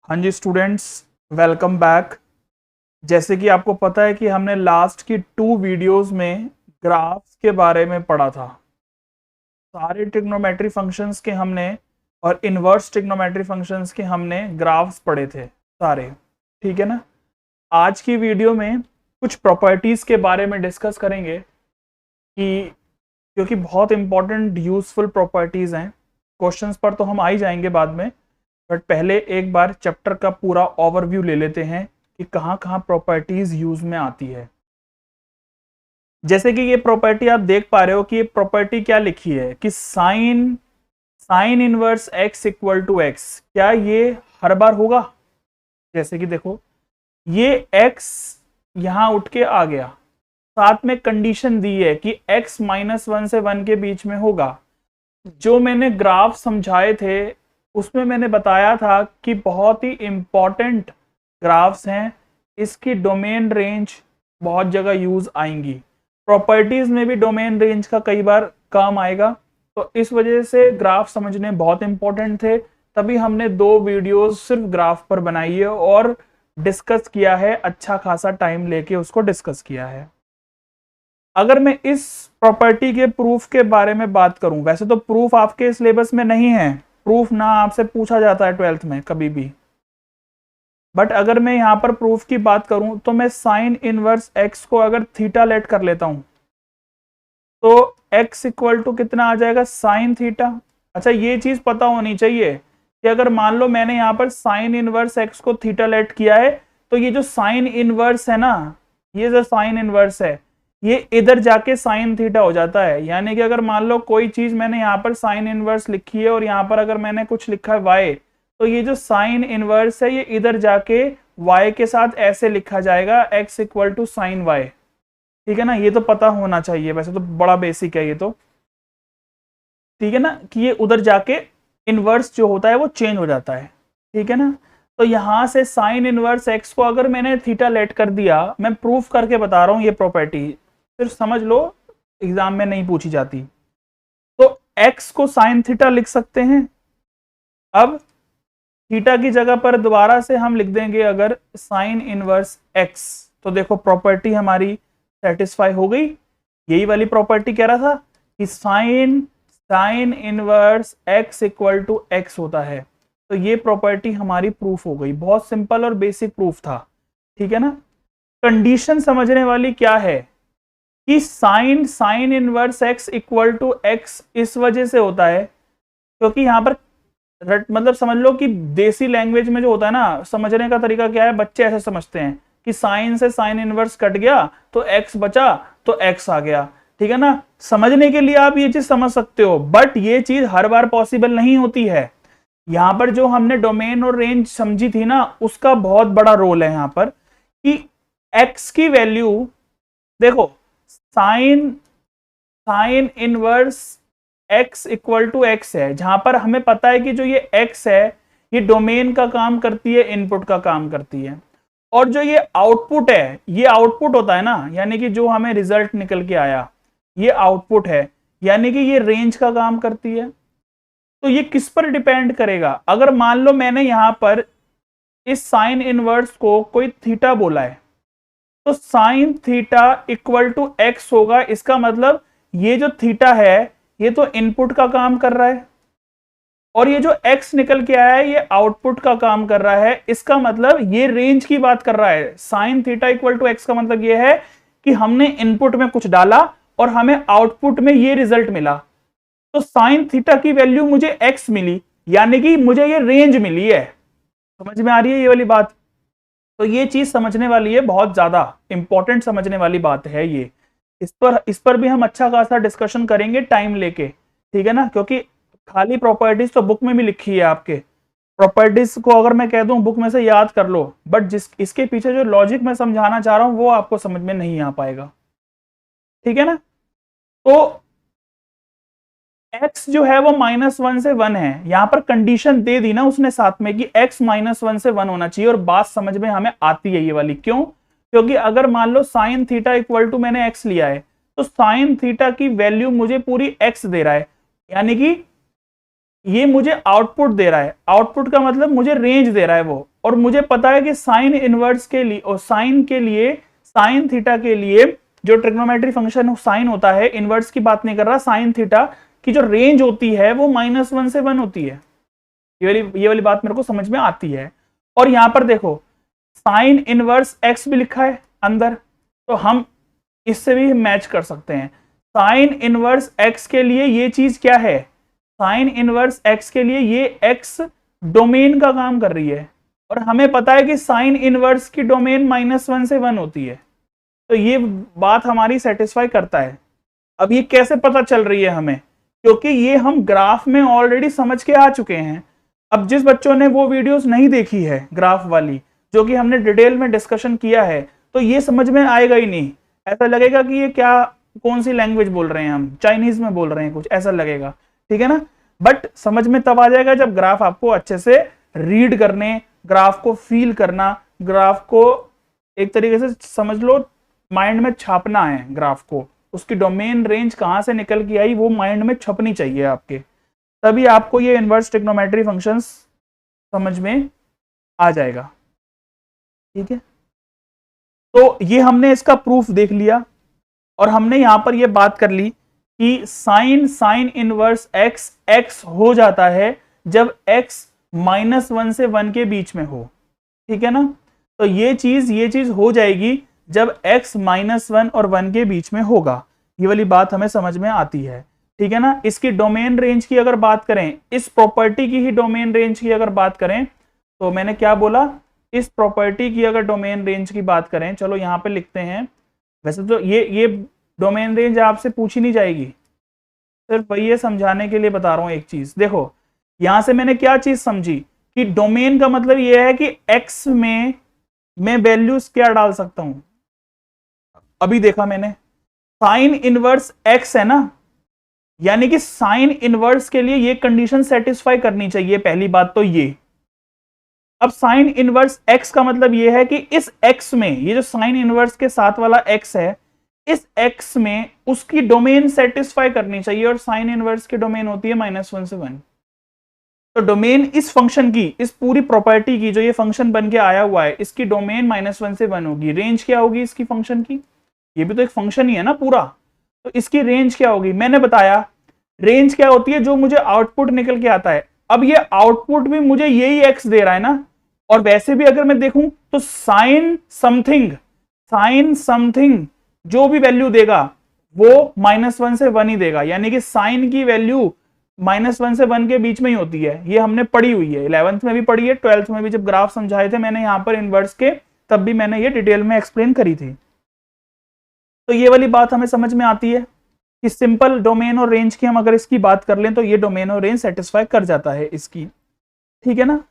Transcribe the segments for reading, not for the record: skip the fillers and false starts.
हाँ जी students, welcome back. जैसे कि आपको पता है कि हमने लास्ट की 2 वीडियोस में ग्राफ्स के बारे में पढ़ा था। सारे ट्रिग्नोमेट्री फंक्शंस के हमने और इनवर्स ट्रिग्नोमेट्री फंक्शंस के हमने ग्राफ्स पढ़े थे सारे, ठीक है ना। आज की वीडियो में कुछ प्रॉपर्टीज के बारे में डिस्कस करेंगे कि क्योंकि बहुत इंपॉर्टेंट यूजफुल प्रॉपर्टीज हैं। क्वेश्चंस पर तो हम आ ही जाएंगे बाद में, बट पहले एक बार चैप्टर का पूरा ओवरव्यू ले लेते हैं कि कहाँ कहाँ प्रॉपर्टीज यूज में आती है। जैसे कि ये प्रॉपर्टी आप देख पा रहे हो कि ये प्रॉपर्टी क्या लिखी है कि sine inverse x equal to x, क्या ये हर बार होगा? जैसे कि देखो, ये एक्स यहां उठ के आ गया, साथ में कंडीशन दी है कि x -1 से 1 के बीच में होगा। जो मैंने ग्राफ समझाए थे उसमें मैंने बताया था कि बहुत ही इंपॉर्टेंट ग्राफ्स हैं, इसकी डोमेन रेंज बहुत जगह यूज आएंगी। प्रॉपर्टीज में भी डोमेन रेंज का कई बार काम आएगा, तो इस वजह से ग्राफ समझने बहुत इंपॉर्टेंट थे। तभी हमने 2 वीडियोस सिर्फ ग्राफ पर बनाई है और डिस्कस किया है, अच्छा खासा टाइम लेके उसको डिस्कस किया है। अगर मैं इस प्रॉपर्टी के प्रूफ के बारे में बात करूं, वैसे तो प्रूफ आपके सिलेबस में नहीं है, प्रूफ ना आपसे पूछा जाता है 12th में कभी भी, बट अगर मैं यहां पर प्रूफ की बात करूं तो मैं साइन इनवर्स एक्स को अगर थीटा लेट कर लेता हूं तो x इक्वल टू कितना आ जाएगा, साइन थीटा। अच्छा, ये चीज पता होनी चाहिए कि अगर मान लो मैंने यहां पर साइन इनवर्स एक्स को थीटा लेट किया है तो ये जो साइन इनवर्स है ना, ये जो साइन इनवर्स है ये इधर जाके साइन थीटा हो जाता है। यानी कि अगर मान लो कोई चीज मैंने यहाँ पर साइन इनवर्स लिखी है और यहाँ पर अगर मैंने कुछ लिखा है y, तो ये जो साइन इनवर्स है ये इधर जाके y के साथ ऐसे लिखा जाएगा x equal to sine y, ठीक है ना। ये तो पता होना चाहिए, वैसे तो बड़ा बेसिक है ये तो, ठीक है ना, कि ये उधर जाके इनवर्स जो होता है वो चेंज हो जाता है, ठीक है ना। तो यहां से साइन इनवर्स एक्स को अगर मैंने थीटा लेट कर दिया, मैं प्रूफ करके बता रहा हूं, ये प्रॉपर्टी सिर्फ समझ लो, एग्जाम में नहीं पूछी जाती। तो x को साइन थीटा लिख सकते हैं। अब थीटा की जगह पर दोबारा से हम लिख देंगे अगर साइन इनवर्स x, तो देखो प्रॉपर्टी हमारी सेटिस्फाई हो गई। यही वाली प्रॉपर्टी कह रहा था कि sine inverse x equal to x होता है, तो ये प्रॉपर्टी हमारी प्रूफ हो गई। बहुत सिंपल और बेसिक प्रूफ था, ठीक है ना। कंडीशन समझने वाली क्या है कि sine inverse x equal to x इस वजह से होता है क्योंकि यहां पर मतलब समझ लो कि देसी लैंग्वेज में जो होता है ना, समझने का तरीका क्या है, बच्चे ऐसे समझते हैं कि साइन से साइन इनवर्स कट गया तो x बचा तो x आ गया, ठीक है ना। समझने के लिए आप ये चीज समझ सकते हो, बट ये चीज हर बार पॉसिबल नहीं होती है। यहां पर जो हमने डोमेन और रेंज समझी थी ना, उसका बहुत बड़ा रोल है यहां पर कि x की वैल्यू देखो, sine inverse x equal to x है, जहां पर हमें पता है कि जो ये x है ये डोमेन का काम करती है, इनपुट का काम करती है, और जो ये आउटपुट है ये आउटपुट होता है ना, यानी कि जो हमें रिजल्ट निकल के आया ये आउटपुट है, यानी कि ये रेंज का काम करती है। तो ये किस पर डिपेंड करेगा? अगर मान लो मैंने यहां पर इस साइन इनवर्स को कोई थीटा बोला है तो sine theta equal to x होगा। इसका मतलब ये जो थीटा है ये तो इनपुट का काम कर रहा है और ये जो x निकल के आया है ये आउटपुट का काम कर रहा है। इसका मतलब ये रेंज की बात कर रहा है। Sine theta equal to x का मतलब ये है कि हमने इनपुट में कुछ डाला और हमें आउटपुट में ये रिजल्ट मिला, तो साइन थीटा की वैल्यू मुझे x मिली, यानी कि मुझे ये रेंज मिली है। समझ में आ रही है ये वाली बात? तो ये चीज समझने वाली है, बहुत ज्यादा इंपॉर्टेंट समझने वाली बात है ये। इस पर भी हम अच्छा खासा डिस्कशन करेंगे टाइम लेके, ठीक है ना, क्योंकि खाली प्रॉपर्टीज तो बुक में भी लिखी है आपके। प्रॉपर्टीज को अगर मैं कह दूं बुक में से याद कर लो, बट इसके पीछे जो लॉजिक मैं समझाना चाह रहा हूं वो आपको समझ में नहीं आ पाएगा, ठीक है ना। तो x जो है वो -1 से 1 है, यहां पर कंडीशन दे दी ना उसने साथ में कि x -1 से 1 होना चाहिए, और बात समझ में हमें आती है ये वाली। क्यों? क्योंकि अगर मान लो साइन थीटा इक्वल टू मैंने x लिया है तो साइन थीटा की वैल्यू मुझे पूरी x दे रहा है, यानी कि ये मुझे आउटपुट दे रहा है। आउटपुट का मतलब मुझे रेंज दे रहा है वो, और मुझे पता है कि साइन इनवर्स के लिए और साइन के लिए, साइन थीटा के लिए जो ट्रिग्नोमेट्री फंक्शन साइन होता है, इनवर्स की बात नहीं कर रहा, साइन थीटा की जो रेंज होती है वो -1 से 1 होती है। ये वाली बात मेरे को समझ में आती है। और यहां पर देखो साइन इनवर्स एक्स भी लिखा है अंदर, तो हम इससे भी मैच कर सकते हैं। साइन इनवर्स एक्स के लिए ये चीज क्या है, साइन इनवर्स एक्स के लिए ये एक्स डोमेन का काम कर रही है, और हमें पता है कि साइन इनवर्स की डोमेन -1 से 1 होती है, तो ये बात हमारी सेटिस्फाई करता है। अब ये कैसे पता चल रही है हमें, क्योंकि ये हम ग्राफ में ऑलरेडी समझ के आ चुके हैं। अब जिस बच्चों ने वो वीडियोस नहीं देखी है ग्राफ वाली, जो कि हमने डिटेल में डिस्कशन किया है, तो ये समझ में आएगा ही नहीं, ऐसा लगेगा कि ये क्या, कौन सी लैंग्वेज बोल रहे हैं, हम चाइनीज में बोल रहे हैं कुछ, ऐसा लगेगा, ठीक है ना। बट समझ में तब आ जाएगा जब ग्राफ आपको अच्छे से रीड करने, ग्राफ को फील करना, ग्राफ को एक तरीके से समझ लो माइंड में छापना है ग्राफ को, उसकी डोमेन रेंज कहां से निकल के आई वो माइंड में छपनी चाहिए आपके, तभी आपको ये इनवर्स ट्रिग्नोमेट्री फंक्शंस समझ में आ जाएगा, ठीक है। तो ये हमने इसका प्रूफ देख लिया, और हमने यहां पर ये बात कर ली कि साइन इनवर्स एक्स एक्स हो जाता है जब x -1 से 1 के बीच में हो, ठीक है ना। तो ये चीज हो जाएगी जब x -1 और 1 के बीच में होगा, ये वाली बात हमें समझ में आती है, ठीक है ना। इसकी डोमेन रेंज की अगर बात करें, इस प्रॉपर्टी की ही डोमेन रेंज की अगर बात करें, तो मैंने क्या बोला, इस प्रॉपर्टी की अगर डोमेन रेंज की बात करें, चलो यहां पे लिखते हैं। वैसे तो ये डोमेन रेंज आपसे पूछी नहीं जाएगी, सिर्फ वही समझाने के लिए बता रहा हूं एक चीज। देखो यहां से मैंने क्या चीज समझी कि डोमेन का मतलब ये है कि x में मैं वैल्यूज क्या डाल सकता हूं। अभी देखा मैंने साइन इनवर्स x है ना, यानी कि साइन इनवर्स के लिए ये कंडीशन सेटिस्फाई करनी चाहिए, पहली बात तो ये। अब साइन इनवर्स x का मतलब ये है कि इस x में, ये जो साइन इनवर्स के साथ वाला x है, इस x में उसकी डोमेन सेटिस्फाई करनी चाहिए, और साइन इनवर्स की डोमेन होती है -1 से 1। तो डोमेन इस फंक्शन की, इस पूरी प्रॉपर्टी की जो ये फंक्शन बन के आया हुआ है, इसकी डोमेन -1 से 1 होगी। रेंज क्या होगी इसकी फंक्शन की, ये भी तो एक फंक्शन ही है ना पूरा, तो इसकी रेंज क्या होगी, मैंने बताया रेंज क्या होती है, जो मुझे आउटपुट निकल के आता है। अब ये आउटपुट भी मुझे यही x दे रहा है ना, और वैसे भी अगर मैं देखूं तो साइन समथिंग जो भी वैल्यू देगा वो -1 से 1 ही देगा, यानी कि साइन की वैल्यू -1 से 1 के बीच में ही होती है। ये हमने पढ़ी हुई है, 11th में भी पढ़ी है, 12th में भी जब ग्राफ समझाए थे मैंने यहाँ पर इनवर्स के, तब भी मैंने ये डिटेल में एक्सप्लेन करी थी। तो ये वाली बात हमें समझ में आती है कि सिंपल डोमेन और रेंज की हम अगर इसकी बात कर लें तो ये डोमेन और रेंज सेटिस्फाई कर जाता है इसकी, ठीक है ना।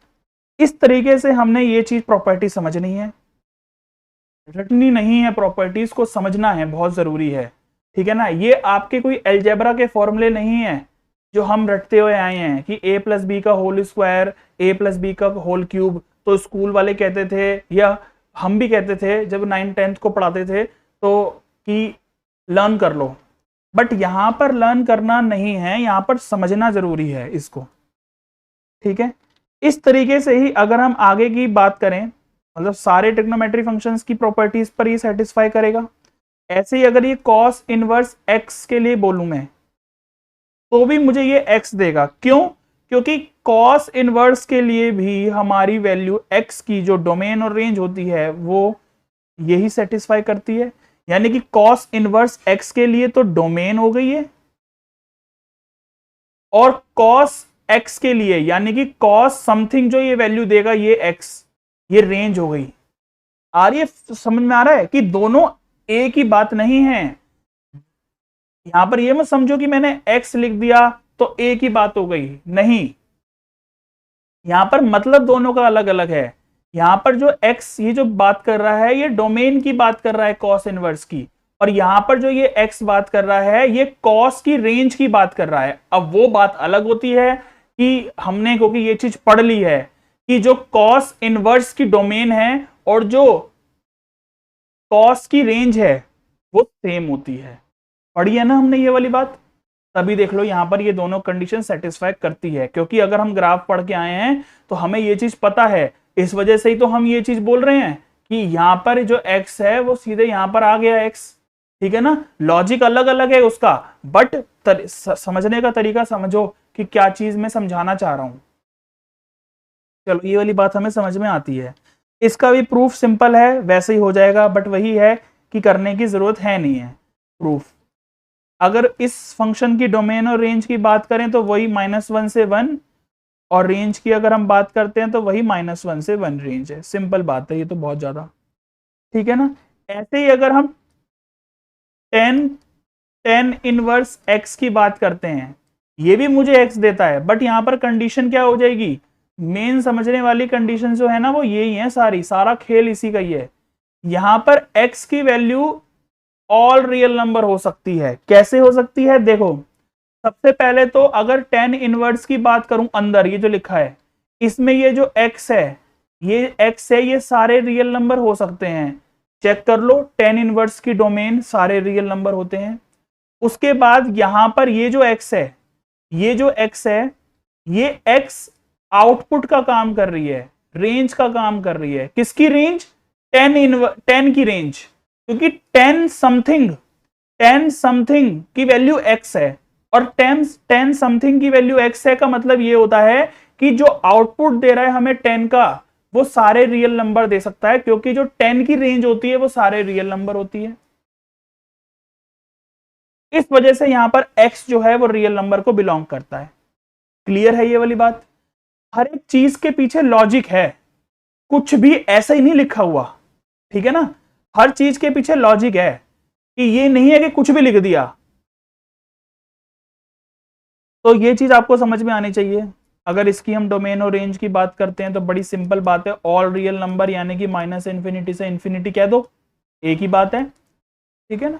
इस तरीके से हमने ये चीज प्रॉपर्टी समझनी है, रटनी नहीं है, प्रॉपर्टीज को समझना है, बहुत जरूरी है, ठीक है ना। ये आपके कोई अलजेब्रा के फॉर्मूले नहीं है जो हम रटते हुए आए हैं कि a + b का होल स्क्वायर, a + b का होल क्यूब। तो स्कूल वाले कहते थे, या हम भी कहते थे जब 9th 10th को पढ़ाते थे, तो कि लर्न कर लो, बट यहां पर लर्न करना नहीं है, यहां पर समझना जरूरी है इसको, ठीक है। इस तरीके से ही अगर हम आगे की बात करें, मतलब सारे ट्रिग्नोमेट्री फंक्शंस की प्रॉपर्टीज पर ये सेटिस्फाई करेगा। ऐसे ही अगर ये कॉस इनवर्स x के लिए बोलूं मैं, तो भी मुझे ये x देगा। क्यों? क्योंकि कॉस इनवर्स के लिए भी हमारी वैल्यू x की जो डोमेन और रेंज होती है वो यही सेटिस्फाई करती है, यानी कि कॉस इनवर्स x के लिए तो डोमेन हो गई है, और कॉस x के लिए यानी कि कॉस समथिंग जो ये वैल्यू देगा ये x, ये रेंज हो गई। आ रही है, समझ में आ रहा है कि दोनों एक ही बात नहीं है। यहां पर ये मत समझो कि मैंने x लिख दिया तो एक ही बात हो गई, नहीं, यहां पर मतलब दोनों का अलग अलग है। यहां पर जो x ये जो बात कर रहा है ये डोमेन की बात कर रहा है कॉस इनवर्स की, और यहां पर जो ये x बात कर रहा है ये कॉस की रेंज की बात कर रहा है। अब वो बात अलग होती है कि हमने, क्योंकि ये चीज पढ़ ली है कि जो कॉस इनवर्स की डोमेन है और जो कॉस की रेंज है वो सेम होती है, पढ़ी है ना हमने ये वाली बात। तभी देख लो यहां पर ये दोनों कंडीशन सेटिस्फाई करती है, क्योंकि अगर हम ग्राफ पढ़ के आए हैं तो हमें ये चीज पता है इस वजह से ही तो हम ये चीज बोल रहे हैं कि यहाँ पर जो x है वो सीधे यहाँ पर आ गया x, ठीक है ना। लॉजिक अलग अलग है उसका, बट समझने का तरीका समझो कि क्या चीज मैं समझाना चाह रहा हूं। चलो ये वाली बात हमें समझ में आती है। इसका भी प्रूफ सिंपल है, वैसे ही हो जाएगा, बट वही है कि करने की जरूरत है नहीं है प्रूफ। अगर इस फंक्शन की डोमेन और रेंज की बात करें तो वही -1 से 1, और रेंज की अगर हम बात करते हैं तो वही -1 से 1 रेंज है। सिंपल बात है, ये तो बहुत ज्यादा, ठीक है ना। ऐसे ही अगर हम tan इनवर्स x की बात करते हैं, ये भी मुझे x देता है, बट यहां पर कंडीशन क्या हो जाएगी, मेन समझने वाली कंडीशन जो है ना वो यही है, सारा खेल इसी का ही है। यहां पर x की वैल्यू ऑल रियल नंबर हो सकती है। कैसे हो सकती है, देखो सबसे पहले तो अगर tan इनवर्स की बात करूं, अंदर ये जो लिखा है इसमें ये जो x है, ये सारे रियल नंबर हो सकते हैं। चेक कर लो, tan इनवर्स की डोमेन सारे रियल नंबर होते हैं। उसके बाद यहां पर ये जो x है, ये x आउटपुट का काम कर रही है, रेंज का काम कर रही है। किसकी रेंज, 10 की रेंज, क्योंकि 10 समथिंग की वैल्यू x है, और 10 समथिंग की वैल्यू x है का मतलब ये होता है कि जो आउटपुट दे रहा है हमें 10 का, वो सारे रियल नंबर दे सकता है, क्योंकि जो 10 की रेंज होती है वो सारे रियल नंबर होती है। इस वजह से यहां पर x जो है वो रियल नंबर को बिलोंग करता है। क्लियर है ये वाली बात। हर एक चीज के पीछे लॉजिक है, कुछ भी ऐसा ही नहीं लिखा हुआ, ठीक है ना। हर चीज के पीछे लॉजिक है, कि ये नहीं है कि कुछ भी लिख दिया। तो ये चीज आपको समझ में आनी चाहिए। अगर इसकी हम डोमेन और रेंज की बात करते हैं तो बड़ी सिंपल बात है, ऑल रियल नंबर यानी कि -इनफिनिटी से इनफिनिटी कह दो, एक ही बात है, ठीक है ना।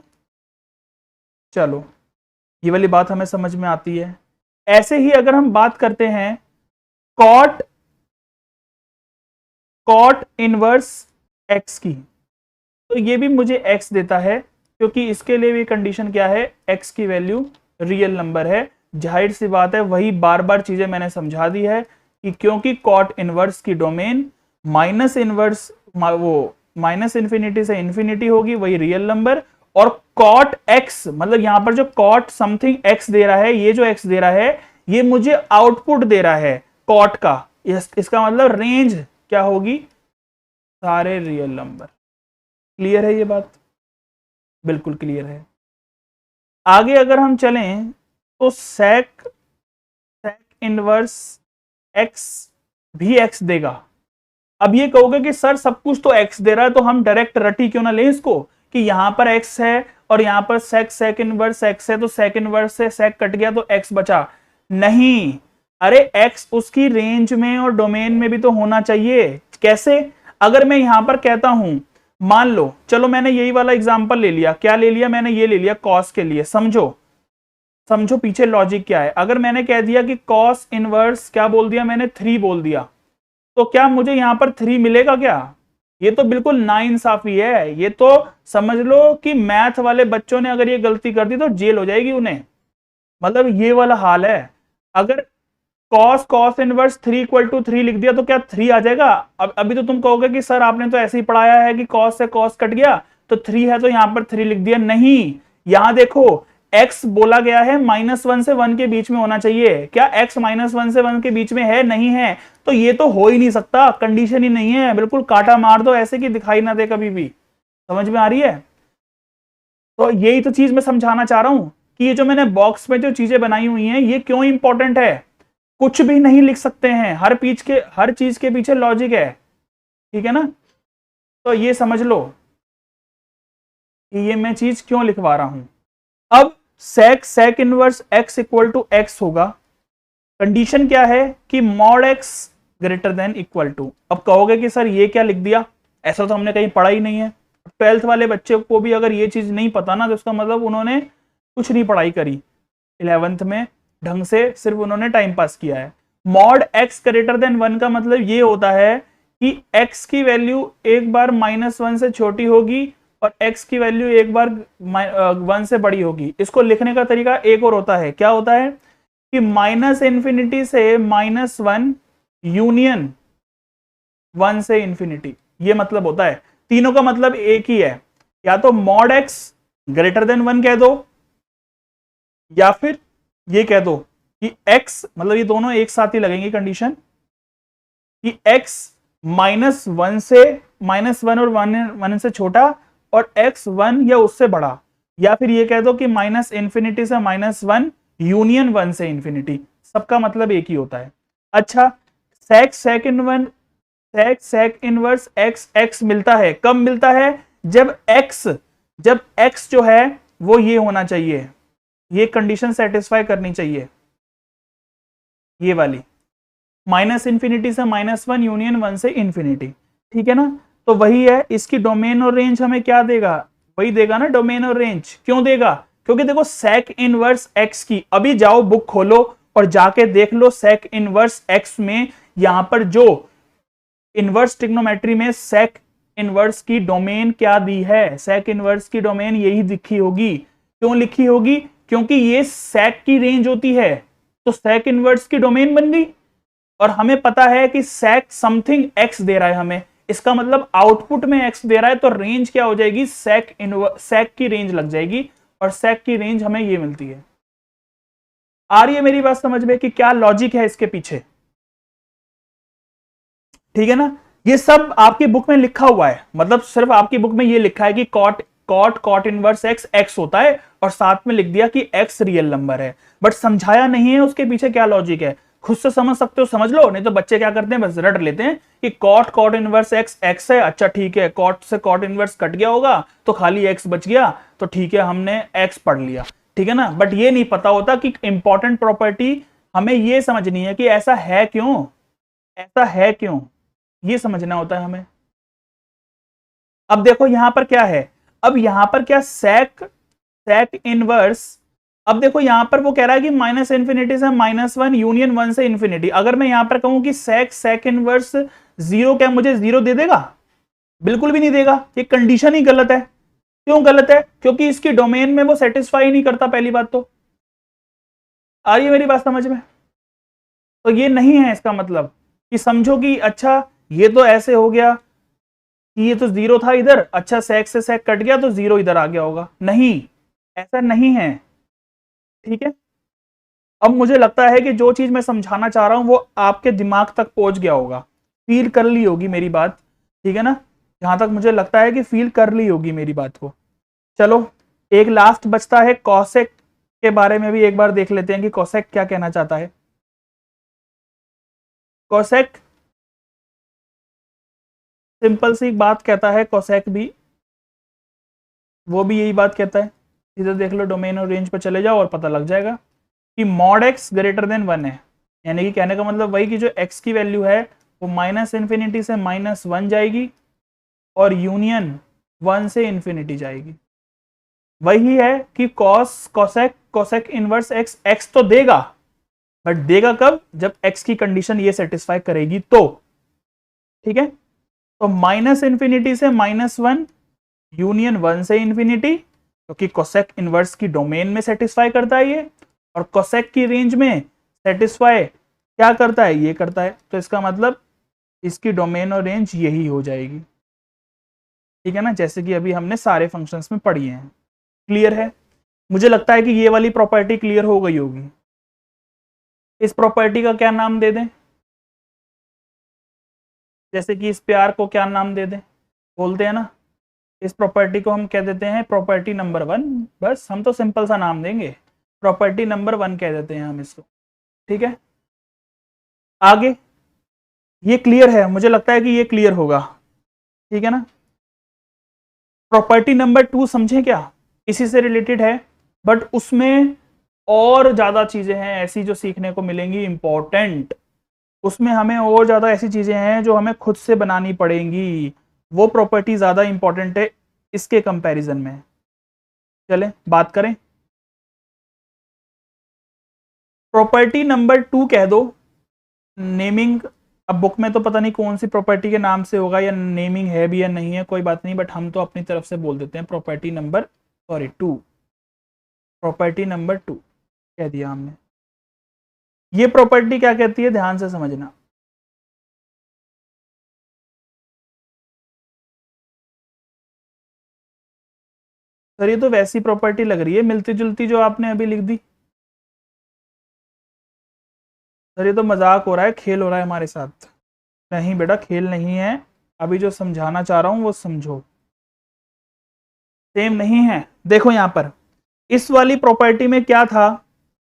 चलो ये वाली बात हमें समझ में आती है। ऐसे ही अगर हम बात करते हैं कॉट इनवर्स x की, तो ये भी मुझे x देता है, क्योंकि इसके लिए भी कंडीशन क्या है, x की वैल्यू रियल नंबर है। जाहिर सी बात है, वही बार बार चीजें मैंने समझा दी है कि क्योंकि कॉट इनवर्स की डोमेन माइनस इनवर्स वो -इनफिनिटी से इनफिनिटी होगी, वही रियल नंबर। और कॉट x मतलब यहां पर जो कॉट समथिंग x दे रहा है, ये जो x दे रहा है ये मुझे आउटपुट दे रहा है कॉट का। इसका मतलब रेंज क्या होगी, सारे रियल नंबर। क्लियर है ये बात, बिल्कुल क्लियर है। आगे अगर हम चलें तो sec इनवर्स x भी x देगा। अब ये कहोगे कि सर सब कुछ तो x दे रहा है, तो हम डायरेक्ट रटी क्यों ना लें इसको, कि यहां पर x है और यहां पर sec इनवर्स x है, तो sec इनवर्स से sec कट गया तो x बचा। नहीं, अरे x उसकी रेंज में और डोमेन में भी तो होना चाहिए। कैसे, अगर मैं यहां पर कहता हूं, मान लो, चलो मैंने यही वाला एग्जांपल ले लिया, क्या ले लिया मैंने, ये ले लिया cos के लिए। समझो पीछे लॉजिक क्या है। अगर मैंने कह दिया कि cos इनवर्स, क्या बोल दिया मैंने, 3 बोल दिया, तो क्या मुझे यहां पर 3 मिलेगा क्या, ये तो बिल्कुल नाइंसाफी है। ये तो समझ लो कि मैथ वाले बच्चों ने अगर ये गलती कर दी तो जेल हो जाएगी उन्हें, मतलब ये वाला हाल है। अगर cos इनवर्स 3 = 3 लिख दिया तो क्या 3 आ जाएगा। अब अभी तो तुम कहोगे कि सर आपने तो ऐसे ही पढ़ाया है कि cos से cos कट गया तो 3 है, तो यहां पर 3 लिख दिया। नहीं, यहां देखो x बोला गया है -1 से 1 के बीच में होना चाहिए। क्या x -1 से 1 के बीच में है, नहीं है, तो ये तो हो ही नहीं सकता, कंडीशन ही नहीं है। बिल्कुल काटा मार दो ऐसे कि दिखाई ना दे कभी भी। समझ में आ रही है। तो यही तो चीज मैं समझाना चाह रहा हूं कि ये जो मैंने बॉक्स में जो चीजें बनाई हुई हैं ये क्यों इंपॉर्टेंट है। कुछ भी नहीं लिख सकते हैं, हर चीज के पीछे लॉजिक है, ठीक है ना। तो ये समझ लो कि ये मैं चीज क्यों लिखवा रहा हूं। अब sec इनवर्स x = x होगा। कंडीशन क्या है कि mod x > अब कहोगे कि सर ये क्या लिख दिया, ऐसा तो हमने कहीं पढ़ा ही नहीं है। 12th वाले बच्चे को भी अगर ये चीज नहीं पता ना, तो इसका मतलब उन्होंने कुछ नहीं पढ़ाई करी 11th में ढंग से, सिर्फ उन्होंने टाइम पास किया है। mod x > 1 का मतलब ये होता है कि x की वैल्यू एक बार -1 से छोटी होगी और x की वैल्यू एक बार 1 से बड़ी होगी। इसको लिखने का तरीका एक और होता है, क्या होता है कि -इनफिनिटी से -1 यूनियन 1 से इंफिनिटी, ये मतलब होता है। तीनों का मतलब एक ही है, या तो मॉड x ग्रेटर देन 1 कह दो, या फिर ये कह दो कि x, मतलब ये दोनों एक साथ ही लगेंगे कंडीशन, कि x -1 से -1 और 1 से छोटा और x 1 या उससे बड़ा, या फिर ये कह दो कि माइनस इंफिनिटी से -1 यूनियन 1 से इंफिनिटी, सबका मतलब एक ही होता है। अच्छा, सेक इनवर्स x मिलता है, कब मिलता है? जब x जो है वो ये होना चाहिए, ये कंडीशन सेटिस्फाई करनी चाहिए, ये वाली, माइनस इंफिनिटी से -1 यूनियन 1 से इंफिनिटी, ठीक है ना। तो वही है, इसकी डोमेन और रेंज हमें क्या देगा? वही देगा ना, डोमेन और रेंज। क्यों देगा? क्योंकि देखो सेक इनवर्स x की, अभी जाओ बुक खोलो और जाके देख लो सेक इनवर्स x में, यहां पर जो इनवर्स ट्रिग्नोमेट्री में सेक इनवर्स की डोमेन क्या दी है? सेक इनवर्स की डोमेन यही लिखी होगी। क्यों लिखी होगी? क्योंकि ये सेक की रेंज होती है, तो सेक इनवर्स की डोमेन बन गई। और हमें पता है कि सेक समथिंग x दे रहा है हमें, इसका मतलब आउटपुट में x दे रहा है, तो रेंज क्या हो जाएगी? सेक की रेंज लग जाएगी, और सेक की रेंज हमें ये मिलती है। आ रही है मेरी बात समझ में कि क्या लॉजिक है इसके पीछे? ठीक है ना। ये सब आपकी बुक में लिखा हुआ है, मतलब सिर्फ आपकी बुक में ये लिखा है कि कॉट इनवर्स एक्स होता है, और साथ में लिख दिया कि एक्स रियल नंबर है, बट समझाया नहीं है उसके पीछे क्या लॉजिक है। खुद से समझ सकते हो समझ लो, नहीं तो बच्चे क्या करते हैं, बस रट लेते हैं कि कॉट इनवर्स एक्स है, अच्छा ठीक है, कॉट से कॉट इनवर्स कट गया होगा तो खाली एक्स बच गया, तो ठीक है हमने एक्स पढ़ लिया, ठीक है ना। बट ये नहीं पता होता कि इंपॉर्टेंट प्रॉपर्टी हमें ये समझनी है कि ऐसा है क्यों, ऐसा है क्यों, ये समझना होता है हमें। अब देखो यहां पर क्या है, अब यहां पर क्या सेक इनवर्स, अब देखो यहां पर वो कह रहा है कि माइनस इंफिनिटी से -1 यूनियन 1 से इंफिनिटी। अगर मैं यहां पर कहूं कि सेक इनवर्स 0, क्या मुझे 0 दे देगा? बिल्कुल भी नहीं देगा, ये कंडीशन ही गलत है। क्यों गलत है? क्योंकि इसकी डोमेन में वो सेटिस्फाई नहीं करता, पहली बात तो। आ रही है मेरी बात समझ में? तो ये नहीं है इसका मतलब कि समझो कि अच्छा ये तो ऐसे हो गया कि ये तो 0 था इधर, अच्छा सेक से सेक कट गया तो 0 इधर आ गया होगा, नहीं, ऐसा नहीं है, ठीक है। अब मुझे लगता है कि जो चीज मैं समझाना चाह रहा हूं वो आपके दिमाग तक पहुंच गया होगा, फील कर ली होगी मेरी बात, ठीक है ना। जहां तक मुझे लगता है कि फील कर ली होगी मेरी बात को। चलो, एक लास्ट बचता है, कॉसेक के बारे में भी एक बार देख लेते हैं कि कॉसेक क्या कहना चाहता है। कॉसेक सिंपल सी बात कहता है, कॉसेक भी, वो भी यही बात कहता है। इधर देख लो, डोमेन और रेंज पर चले जाओ और पता लग जाएगा कि मॉड एक्स ग्रेटर देन 1 है, यानी कि कहने का मतलब वही कि जो x की वैल्यू है वो माइनस इन्फिनिटी से -1 जाएगी और यूनियन 1 से इंफिनिटी जाएगी। वही है कि कोसेक इनवर्स x तो देगा, बट देगा कब? जब x की कंडीशन ये सेटिस्फाई करेगी तो, ठीक है। तो माइनस इंफिनिटी से -1 यूनियन 1 से इंफिनिटी, क्योंकि कोसेक इनवर्स की डोमेन में सेटिस्फाई करता है ये, और कोसेक की रेंज में सेटिस्फाई क्या करता है? ये करता है। तो इसका मतलब इसकी डोमेन और रेंज यही हो जाएगी, ठीक है ना, जैसे कि अभी हमने सारे फंक्शंस में पढ़ी हैं। क्लियर है? मुझे लगता है कि ये वाली प्रॉपर्टी क्लियर हो गई होगी। इस प्रॉपर्टी का क्या नाम दे दें? जैसे कि इस प्यार को क्या नाम दे दें? बोलते हैं ना, इस प्रॉपर्टी को हम कह देते हैं प्रॉपर्टी नंबर 1, बस हम तो सिंपल सा नाम देंगे, प्रॉपर्टी नंबर 1 कह देते हैं हम इसको, ठीक है। आगे ये क्लियर है, मुझे लगता है कि ये क्लियर होगा, ठीक है ना। प्रॉपर्टी नंबर 2 समझें क्या? इसी से रिलेटेड है, बट उसमें और ज्यादा चीजें हैं ऐसी जो सीखने को मिलेंगी इंपॉर्टेंट, उसमें हमें और ज्यादा ऐसी चीजें हैं जो हमें खुद से बनानी पड़ेंगी, वो प्रॉपर्टी ज्यादा इंपॉर्टेंट है इसके कंपैरिजन में। चलें बात करें, प्रॉपर्टी नंबर 2 कह दो, नेमिंग। अब बुक में तो पता नहीं कौन सी प्रॉपर्टी के नाम से होगा, या नेमिंग है भी या नहीं है, कोई बात नहीं, बट हम तो अपनी तरफ से बोल देते हैं प्रॉपर्टी नंबर 2, प्रॉपर्टी नंबर 2 कह दिया हमने। ये प्रॉपर्टी क्या कहती है, ध्यान से समझना। सर ये तो वैसी प्रॉपर्टी लग रही है मिलती जुलती जो आपने अभी लिख दी। सर ये तो मजाक हो रहा है, खेल हो रहा है हमारे साथ। नहीं बेटा खेल नहीं है, अभी जो समझाना चाह रहा हूं वो समझो। सेम नहीं है। देखो यहां पर इस वाली प्रॉपर्टी में क्या था,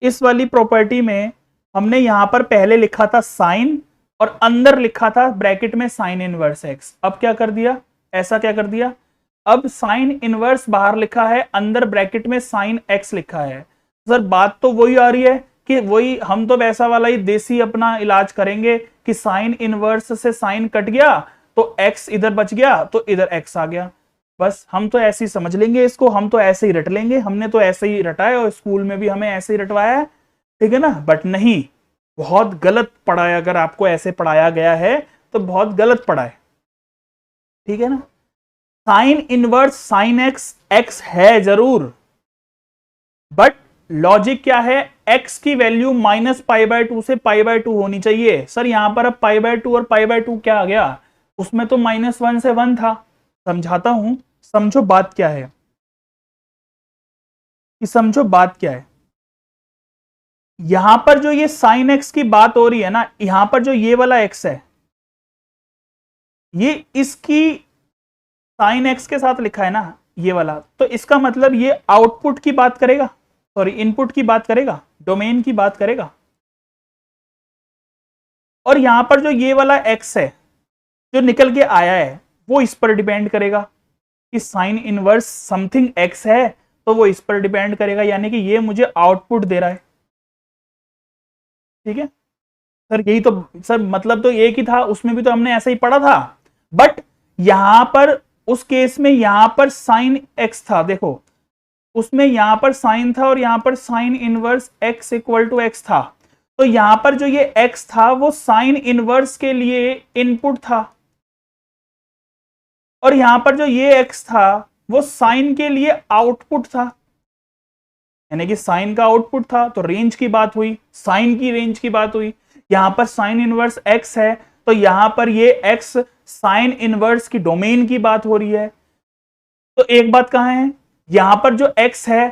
इस वाली प्रॉपर्टी में हमने यहां पर पहले लिखा था साइन और अंदर लिखा था ब्रैकेट में साइन इनवर्स एक्स। अब क्या कर दिया, ऐसा क्या कर दिया, अब साइन इनवर्स बाहर लिखा है, अंदर ब्रैकेट में साइन एक्स लिखा है। सर बात तो वही आ रही है कि वही हम तो वैसा वाला ही देसी अपना इलाज करेंगे कि साइन इनवर्स से साइन कट गया तो एक्स इधर बच गया तो इधर एक्स आ गया। बस हम तो ऐसे ही समझ लेंगे इसको, हम तो ऐसे ही रट लेंगे, हमने तो ऐसे ही रटा है और स्कूल में भी हमें ऐसे ही रटवाया है, ठीक है ना। बट नहीं, बहुत गलत पढ़ा है। अगर आपको ऐसे पढ़ाया गया है तो बहुत गलत पढ़ा है, ठीक है ना। Sign inverse sine x x है जरूर, बट लॉजिक क्या है, एक्स की वैल्यू -π/2 से π/2 होनी चाहिए। सर यहां पर अब π/2 और π/2 क्या आ गया, उसमें तो -1 से 1 था। समझाता हूं, समझो बात क्या है, कि समझो बात क्या है। यहां पर जो ये साइन एक्स की बात हो रही है ना, यहां पर जो ये वाला एक्स है, ये इसकी साइन एक्स के साथ लिखा है ना ये वाला, तो इसका मतलब ये आउटपुट की बात करेगा, सॉरी इनपुट की बात करेगा, डोमेन की बात करेगा। और यहां पर जो ये वाला एक्स है जो निकल के आया है वो इस पर डिपेंड करेगा कि साइन इनवर्स समथिंग एक्स है, तो वो इस पर डिपेंड करेगा, यानी कि ये मुझे आउटपुट दे रहा है, ठीक है। सर यही तो, सर मतलब तो एक ही था, उसमें भी तो हमने ऐसा ही पढ़ा था। बट यहां पर उस केस में यहां पर साइन एक्स था, देखो उसमें यहां पर साइन था और यहां पर sine inverse x equal to x था। तो यहां पर जो ये एक्स था वो साइन इनवर्स के लिए इनपुट था, और यहां पर जो ये एक्स था वो साइन के लिए आउटपुट था, यानी कि साइन का आउटपुट था। तो रेंज की बात हुई, साइन की रेंज की बात हुई। यहां पर साइन इनवर्स एक्स है तो यहां पर ये एक्स साइन इनवर्स की डोमेन की बात हो रही है। तो एक बात कहां है, यहां पर जो एक्स है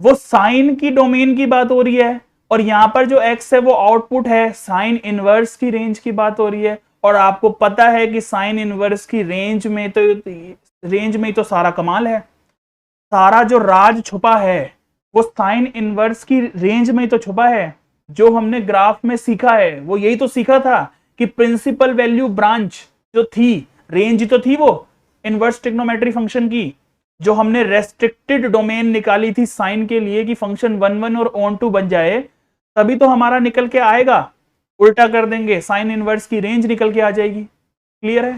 वो साइन की डोमेन की बात हो रही है, और यहां पर जो एक्स है वो आउटपुट है, साइन इनवर्स की रेंज की बात हो रही है। और आपको पता है कि साइन इनवर्स की रेंज में ही तो सारा कमाल है, सारा जो राज छुपा है वो साइन इनवर्स की रेंज में ही तो छुपा है। जो हमने ग्राफ में सीखा है वो यही तो सीखा था कि प्रिंसिपल वैल्यू ब्रांच जो थी, रेंज तो थी वो इनवर्स ट्रिग्नोमेट्री फंक्शन की, जो हमने रेस्ट्रिक्टेड डोमेन निकाली थी साइन के लिए कि फंक्शन 1 और ऑन टू बन जाए, तभी तो हमारा निकल के आएगा। उल्टा कर देंगे साइन इनवर्स की रेंज निकल के आ जाएगी। क्लियर है।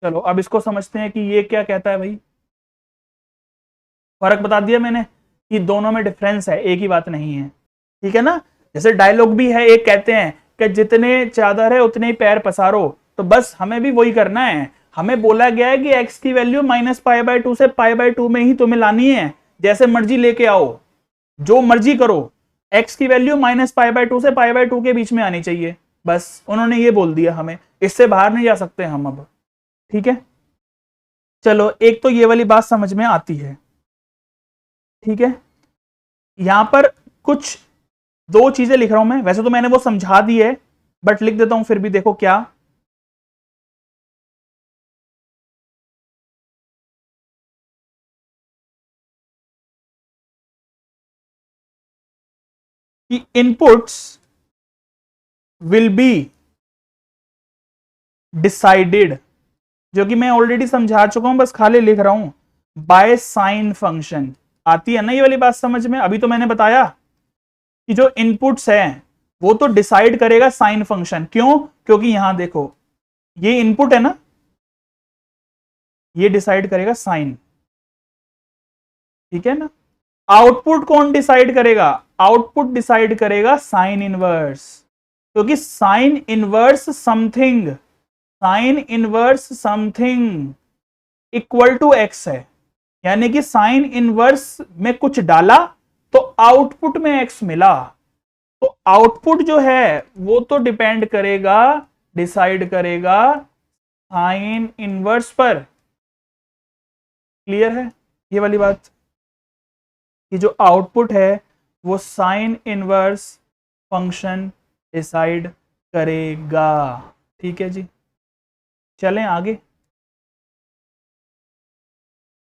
चलो अब इसको समझते हैं कि ये क्या कहता है भाई। फर्क बता दिया मैंने कि दोनों में डिफरेंस है, एक ही बात नहीं है, ठीक है ना। जैसे डायलॉग भी है, एक कहते हैं कि जितने चादर है उतने ही पैर पसारो, तो बस हमें भी वही करना है। हमें बोला गया है कि x की वैल्यू -π/2 से π/2 में ही तुम्हें लानी है, जैसे मर्जी लेके आओ, जो मर्जी करो, x की वैल्यू -π/2 से π/2 के बीच में आनी चाहिए। बस उन्होंने ये बोल दिया, हमें इससे बाहर नहीं जा सकते हम अब, ठीक है। चलो एक तो ये वाली बात समझ में आती है, ठीक है। यहां पर कुछ दो चीजें लिख रहा हूं मैं, वैसे तो मैंने वो समझा दी है बट लिख देता हूं फिर भी, देखो क्या, कि इनपुट्स विल बी डिसाइडेड, जो कि मैं ऑलरेडी समझा चुका हूं, बस खाली लिख रहा हूं, बाय साइन फंक्शन। आती है ना ये वाली बात समझ में। अभी तो मैंने बताया कि जो इनपुट्स हैं वो तो डिसाइड करेगा साइन फंक्शन। क्यों, क्योंकि यहां देखो ये इनपुट है ना, ये डिसाइड करेगा साइन, ठीक है ना। आउटपुट कौन डिसाइड करेगा, आउटपुट डिसाइड करेगा साइन इनवर्स, क्योंकि sine inverse something, sine inverse something equal to x है, यानी कि साइन इनवर्स में कुछ डाला तो आउटपुट में एक्स मिला, तो आउटपुट जो है वो तो डिपेंड करेगा, डिसाइड करेगा साइन इनवर्स पर। क्लियर है ये वाली बात। कि जो आउटपुट है वो साइन इनवर्स फंक्शन डिसाइड करेगा। ठीक है जी, चलें आगे।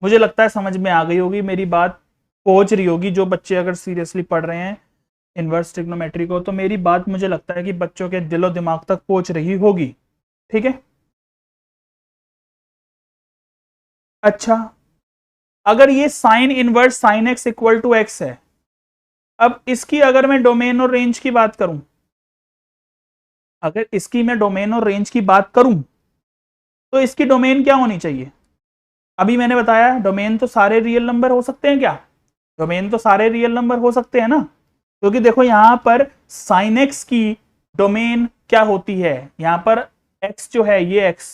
मुझे लगता है समझ में आ गई होगी मेरी बात, पहुंच रही होगी। जो बच्चे अगर सीरियसली पढ़ रहे हैं इनवर्स ट्रिग्नोमेट्री को, तो मेरी बात मुझे लगता है कि बच्चों के दिलो दिमाग तक पहुंच रही होगी। ठीक है, अच्छा, अगर ये sine inverse sine x equal to x है, अब इसकी अगर मैं डोमेन और रेंज की बात करूं, अगर इसकी मैं डोमेन और रेंज की बात करूं, तो इसकी डोमेन क्या होनी चाहिए? अभी मैंने बताया डोमेन तो सारे रियल नंबर हो सकते हैं क्या? डोमेन तो सारे रियल नंबर हो सकते हैं ना, क्योंकि देखो यहां पर साइन एक्स की डोमेन क्या होती है, यहां पर एक्स जो है ये एक्स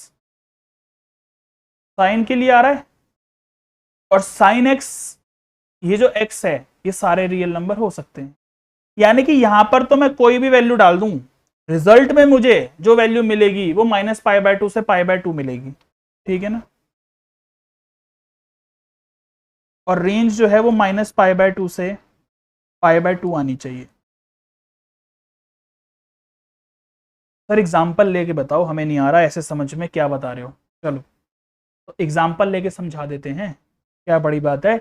साइन के लिए आ रहा है, और साइन एक्स ये जो एक्स है ये सारे रियल नंबर हो सकते हैं। यानी कि यहां पर तो मैं कोई भी वैल्यू डाल दूं, रिजल्ट में मुझे जो वैल्यू मिलेगी वो -π/2 से π/2 मिलेगी। ठीक है ना, और रेंज जो है वो -π/2 से π/2 आनी चाहिए। सर एग्जाम्पल लेके बताओ, हमें नहीं आ रहा ऐसे समझ में क्या बता रहे हो। चलो तो एग्जाम्पल लेके समझा देते हैं, क्या बड़ी बात है।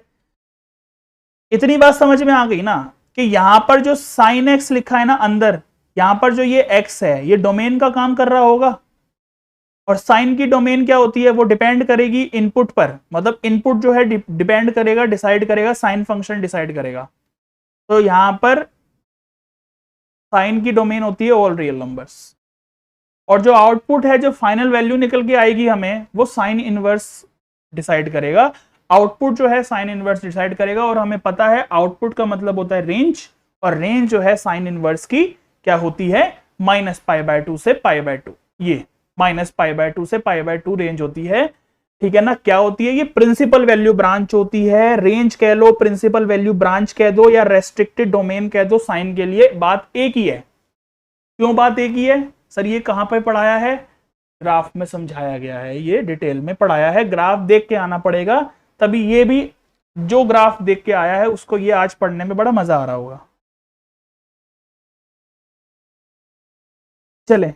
इतनी बात समझ में आ गई ना कि यहां पर जो साइन एक्स लिखा है ना अंदर, यहां पर जो ये एक्स है ये डोमेन का काम कर रहा होगा, और साइन की डोमेन क्या होती है, वो डिपेंड करेगी इनपुट पर, मतलब इनपुट जो है डिपेंड करेगा, डिसाइड करेगा, साइन फंक्शन डिसाइड करेगा। तो यहां पर साइन की डोमेन होती है ऑल रियल नंबर्स, और जो आउटपुट है, जो फाइनल वैल्यू निकल के आएगी हमें, वो साइन इनवर्स डिसाइड करेगा। आउटपुट जो है साइन इनवर्स डिसाइड करेगा, और हमें पता है आउटपुट का मतलब होता है रेंज, और रेंज जो है साइन इनवर्स की क्या होती है, -π/2 से π/2। ये -π/2 से π/2 रेंज होती है। ठीक है ना, क्या होती है, ये प्रिंसिपल वैल्यू ब्रांच होती है। रेंज कह लो, प्रिंसिपल वैल्यू ब्रांच कह दो, या रेस्ट्रिक्टेड डोमेन कह दो, साइन के लिए बात एक ही है। क्यों बात एक ही है सर? ये कहां पर पढ़ाया है? ग्राफ में समझाया गया है, ये डिटेल में पढ़ाया है, ग्राफ देख के आना पड़ेगा, तभी ये भी जो ग्राफ देख के आया है उसको ये आज पढ़ने में बड़ा मजा आ रहा होगा। चले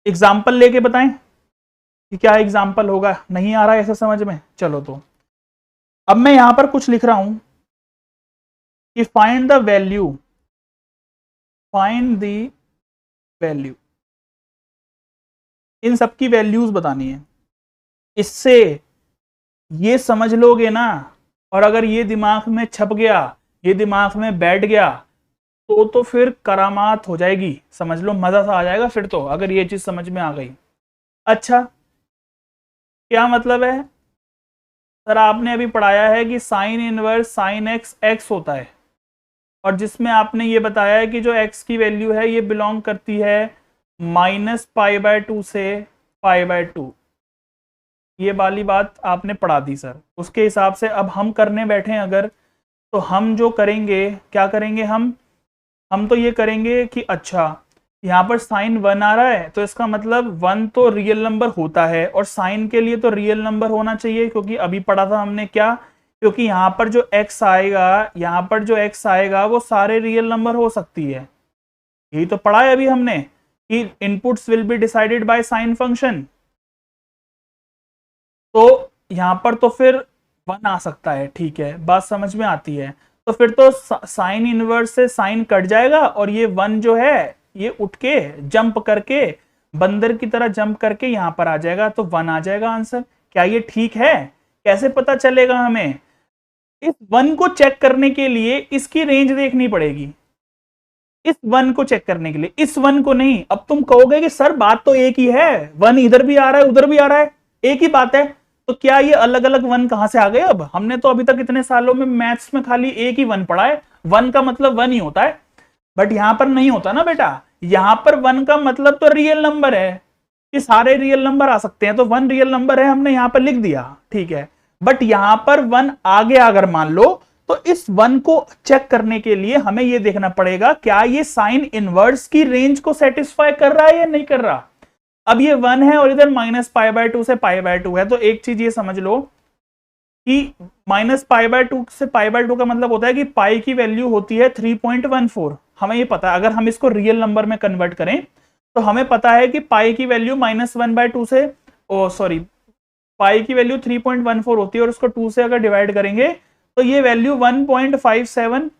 एग्जाम्पल लेके बताएं कि क्या एग्जाम्पल होगा, नहीं आ रहा है ऐसा समझ में। चलो तो अब मैं यहां पर कुछ लिख रहा हूं कि find the value, find the value, इन सबकी वैल्यूज बतानी है। इससे ये समझ लोगे ना, और अगर ये दिमाग में छप गया, ये दिमाग में बैठ गया, तो फिर करामात हो जाएगी, समझ लो, मजा सा आ जाएगा फिर तो, अगर ये चीज समझ में आ गई। अच्छा, क्या मतलब है सर? आपने अभी पढ़ाया है कि sine inverse sine x x होता है, और जिसमें आपने ये बताया है कि जो एक्स की वैल्यू है ये बिलोंग करती है -π/2 से π/2। ये वाली बात आपने पढ़ा दी सर। उसके हिसाब से अब हम करने बैठे अगर, तो हम जो करेंगे, क्या करेंगे हम तो ये करेंगे कि अच्छा, यहाँ पर साइन 1 आ रहा है, तो इसका मतलब 1 तो रियल नंबर होता है, और साइन के लिए तो रियल नंबर होना चाहिए, क्योंकि अभी पढ़ा था हमने क्या, क्योंकि यहाँ पर जो x आएगा, यहाँ पर जो x आएगा वो सारे रियल नंबर हो सकती है। यही तो पढ़ा है अभी हमने कि inputs will be decided by sine function. तो यहां पर तो फिर 1 आ सकता है, ठीक है, बात समझ में आती है। तो फिर तो साइन इनवर्स से साइन कट जाएगा, और ये 1 जो है ये उठ के जंप करके, बंदर की तरह जंप करके यहां पर आ जाएगा, तो 1 आ जाएगा आंसर। क्या ये ठीक है? कैसे पता चलेगा हमें? इस 1 को चेक करने के लिए इसकी रेंज देखनी पड़ेगी, इस 1 को चेक करने के लिए, इस 1 को नहीं। अब तुम कहोगे कि सर बात तो एक ही है, 1 इधर भी आ रहा है उधर भी आ रहा है, एक ही बात है, तो क्या ये अलग अलग 1 कहां से आ गए? अब हमने तो अभी तक इतने सालों में मैथ्स में खाली एक ही 1 पढ़ा है, 1 का मतलब 1 ही होता है, बट यहां पर नहीं होता ना बेटा। यहां पर 1 का मतलब तो रियल नंबर है, कि सारे रियल नंबर आ सकते हैं, तो 1 रियल नंबर है, हमने यहां पर लिख दिया, ठीक है। बट यहां पर 1 आ गया अगर मान लो, तो इस 1 को चेक करने के लिए हमें यह देखना पड़ेगा क्या ये साइन इनवर्स की रेंज को सेटिस्फाई कर रहा है या नहीं कर रहा। अब ये 1 है और इधर -π/2 से π/2 है, तो एक चीज ये समझ लो कि -π/2 से π/2 का मतलब होता है कि पाई की वैल्यू होती है 3.14। हमें ये पता है, अगर हम इसको रियल नंबर में कन्वर्ट करें तो हमें पता है कि पाई की वैल्यू -1/2 से, ओ सॉरी, पाई की वैल्यू 3.14 होती है और उसको 2 से अगर डिवाइड करेंगे तो ये वैल्यू 1.57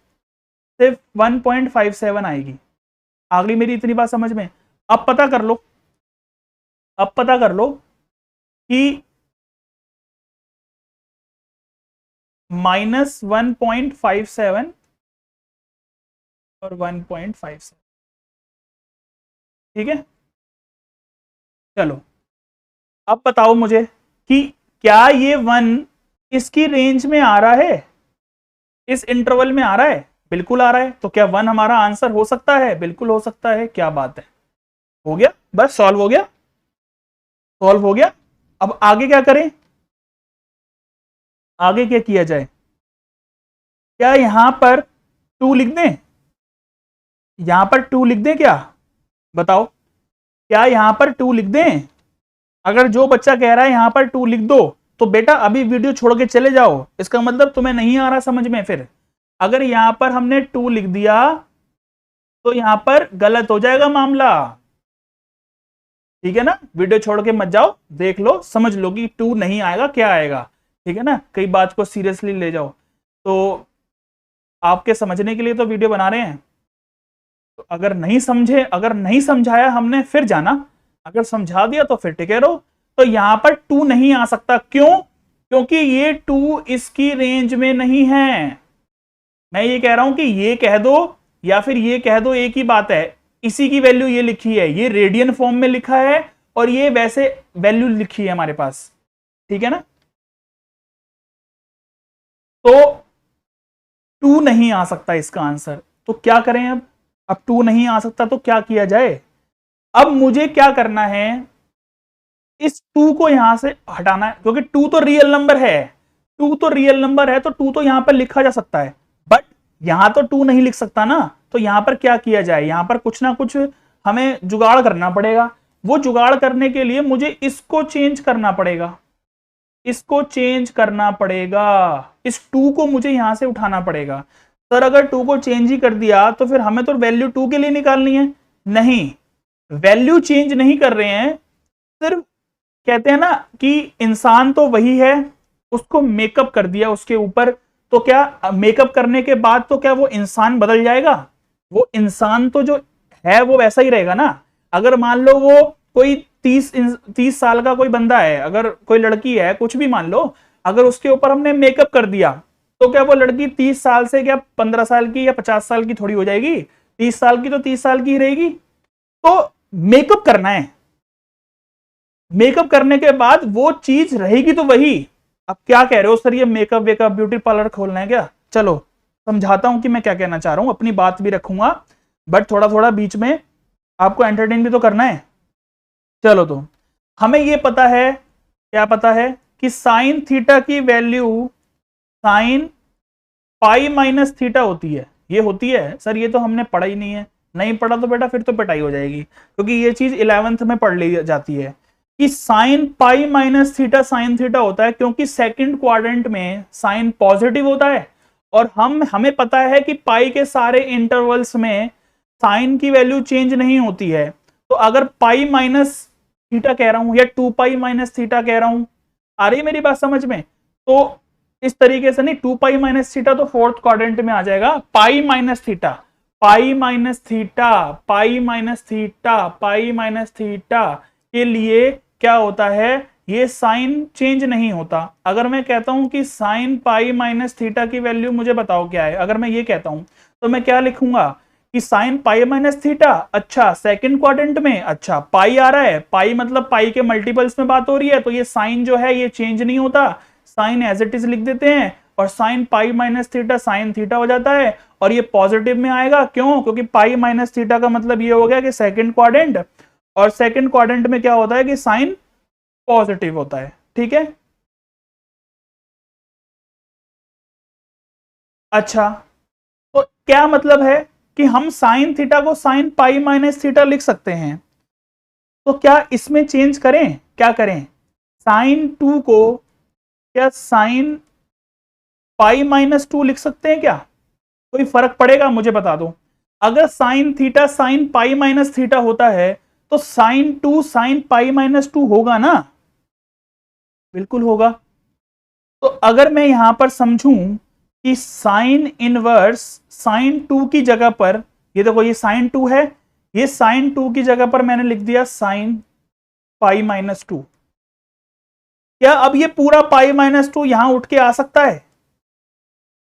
से 1.57 आएगी। आ गई मेरी इतनी बात समझ में? अब पता कर लो, अब पता कर लो कि -1.57 और 1.57, ठीक है। चलो अब बताओ मुझे कि क्या ये 1 इसकी रेंज में आ रहा है, इस इंटरवल में आ रहा है? बिल्कुल आ रहा है। तो क्या 1 हमारा आंसर हो सकता है? बिल्कुल हो सकता है। क्या बात है, हो गया, बस सॉल्व हो गया, सॉल्व हो गया। अब आगे क्या करें, आगे क्या किया जाए? क्या यहां पर 2 लिख दें? यहां पर 2 लिख दें क्या? बताओ, क्या यहां पर 2 लिख दें? अगर जो बच्चा कह रहा है यहां पर 2 लिख दो तो बेटा अभी वीडियो छोड़ के चले जाओ, इसका मतलब तुम्हें नहीं आ रहा समझ में। फिर अगर यहां पर हमने 2 लिख दिया तो यहां पर गलत हो जाएगा मामला, ठीक है ना। वीडियो छोड़ के मत जाओ, देख लो, समझ लो कि 2 नहीं आएगा, क्या आएगा, ठीक है ना। कई बात को सीरियसली ले जाओ, तो आपके समझने के लिए तो वीडियो बना रहे हैं। तो अगर नहीं समझे, अगर नहीं समझाया हमने फिर जाना, अगर समझा दिया तो फिर टिके रहो। तो यहां पर 2 नहीं आ सकता, क्यों? क्योंकि ये 2 इसकी रेंज में नहीं है। मैं ये कह रहा हूं कि ये कह दो या फिर ये कह दो, एक ही बात है। इसी की वैल्यू ये लिखी है, ये रेडियन फॉर्म में लिखा है और ये वैसे वैल्यू लिखी है हमारे पास, ठीक है ना। तो 2 नहीं आ सकता इसका आंसर। तो क्या करें अब 2 नहीं आ सकता तो क्या किया जाए? अब मुझे क्या करना है, इस 2 को यहां से हटाना है, क्योंकि 2 तो रियल नंबर है, 2 तो रियल नंबर है, तो 2 तो यहां पर लिखा जा सकता है, बट यहां तो 2 नहीं लिख सकता ना। तो यहां पर क्या किया जाए, यहां पर कुछ ना कुछ हमें जुगाड़ करना पड़ेगा। वो जुगाड़ करने के लिए मुझे इसको चेंज करना पड़ेगा, इसको चेंज करना पड़ेगा, इस 2 को मुझे यहां से उठाना पड़ेगा। सर अगर 2 को चेंज ही कर दिया तो फिर हमें तो वैल्यू 2 के लिए निकालनी है। नहीं, वैल्यू चेंज नहीं कर रहे हैं, सिर्फ कहते हैं ना कि इंसान तो वही है, उसको मेकअप कर दिया उसके ऊपर। तो क्या मेकअप करने के बाद तो क्या वो इंसान बदल जाएगा? वो इंसान तो जो है वो वैसा ही रहेगा ना। अगर मान लो वो कोई 30 साल का कोई बंदा है, अगर कोई लड़की है, कुछ भी मान लो, अगर उसके ऊपर हमने मेकअप कर दिया तो क्या वो लड़की 30 साल से क्या 15 साल की या 50 साल की थोड़ी हो जाएगी? 30 साल की तो 30 साल की ही रहेगी। तो मेकअप करना है, मेकअप करने के बाद वो चीज रहेगी तो वही। अब क्या कह रहे हो सर, ये मेकअप वेकअप ब्यूटी पार्लर खोलना है क्या? चलो समझाता हूं कि मैं क्या कहना चाह रहा हूं, अपनी बात भी रखूंगा बट थोड़ा थोड़ा बीच में आपको एंटरटेन भी तो करना है। चलो, तो हमें ये पता है, क्या पता है कि साइन थीटा की value sine pi minus theta होती है। ये होती है सर, ये तो हमने पढ़ा ही नहीं है। नहीं पढ़ा तो बेटा फिर तो पिटाई हो जाएगी, क्योंकि ये चीज 11th में पढ़ ली जाती है कि sine pi minus theta sine theta होता है, क्योंकि सेकंड क्वाड्रेंट में साइन पॉजिटिव होता है और हमें पता है कि पाई के सारे इंटरवल्स में साइन की वैल्यू चेंज नहीं होती है। तो अगर पाई माइनस थीटा कह रहा हूं या 2 पाई माइनस थीटा कह रहा हूं, आ रही है मेरी बात समझ में? तो इस तरीके से नहीं, 2 पाई माइनस थीटा तो फोर्थ क्वाड्रेंट में आ जाएगा, पाई माइनस थीटा, पाई माइनस थीटा, पाई माइनस थीटा, पाई माइनस थीटा के लिए क्या होता है, ये साइन चेंज नहीं होता। अगर मैं कहता हूं कि साइन पाई माइनस थीटा की वैल्यू मुझे बताओ क्या है, अगर मैं ये कहता हूं तो मैं क्या लिखूंगा कि साइन पाई माइनस थीटा, अच्छा सेकंड क्वाड्रेंट में, अच्छा पाई आ रहा है, पाई मतलब पाई के मल्टीपल्स में बात हो रही है, तो ये साइन जो है ये चेंज नहीं होता, साइन एज इट इज लिख देते हैं और sine pi minus theta sine theta हो जाता है और ये पॉजिटिव में आएगा। क्यों? क्योंकि पाई माइनस थीटा का मतलब ये हो गया कि सेकंड क्वाड्रेंट, और सेकंड क्वाड्रेंट में क्या होता है कि साइन पॉजिटिव होता है, ठीक है। अच्छा, तो क्या मतलब है कि हम साइन थीटा को साइन पाई माइनस थीटा लिख सकते हैं। तो क्या इसमें चेंज करें, क्या करें, साइन 2 को क्या साइन पाई माइनस टू लिख सकते हैं क्या? कोई फर्क पड़ेगा मुझे बता दो। अगर sine theta sine pi minus theta होता है तो sign to sine pi minus two होगा ना? बिल्कुल होगा। तो अगर मैं यहां पर समझूं कि साइन इनवर्स साइन टू की जगह पर, ये देखो ये साइन टू है, ये साइन टू की जगह पर मैंने लिख दिया साइन पाई माइनस टू, क्या अब ये पूरा पाई माइनस टू यहां उठ के आ सकता है?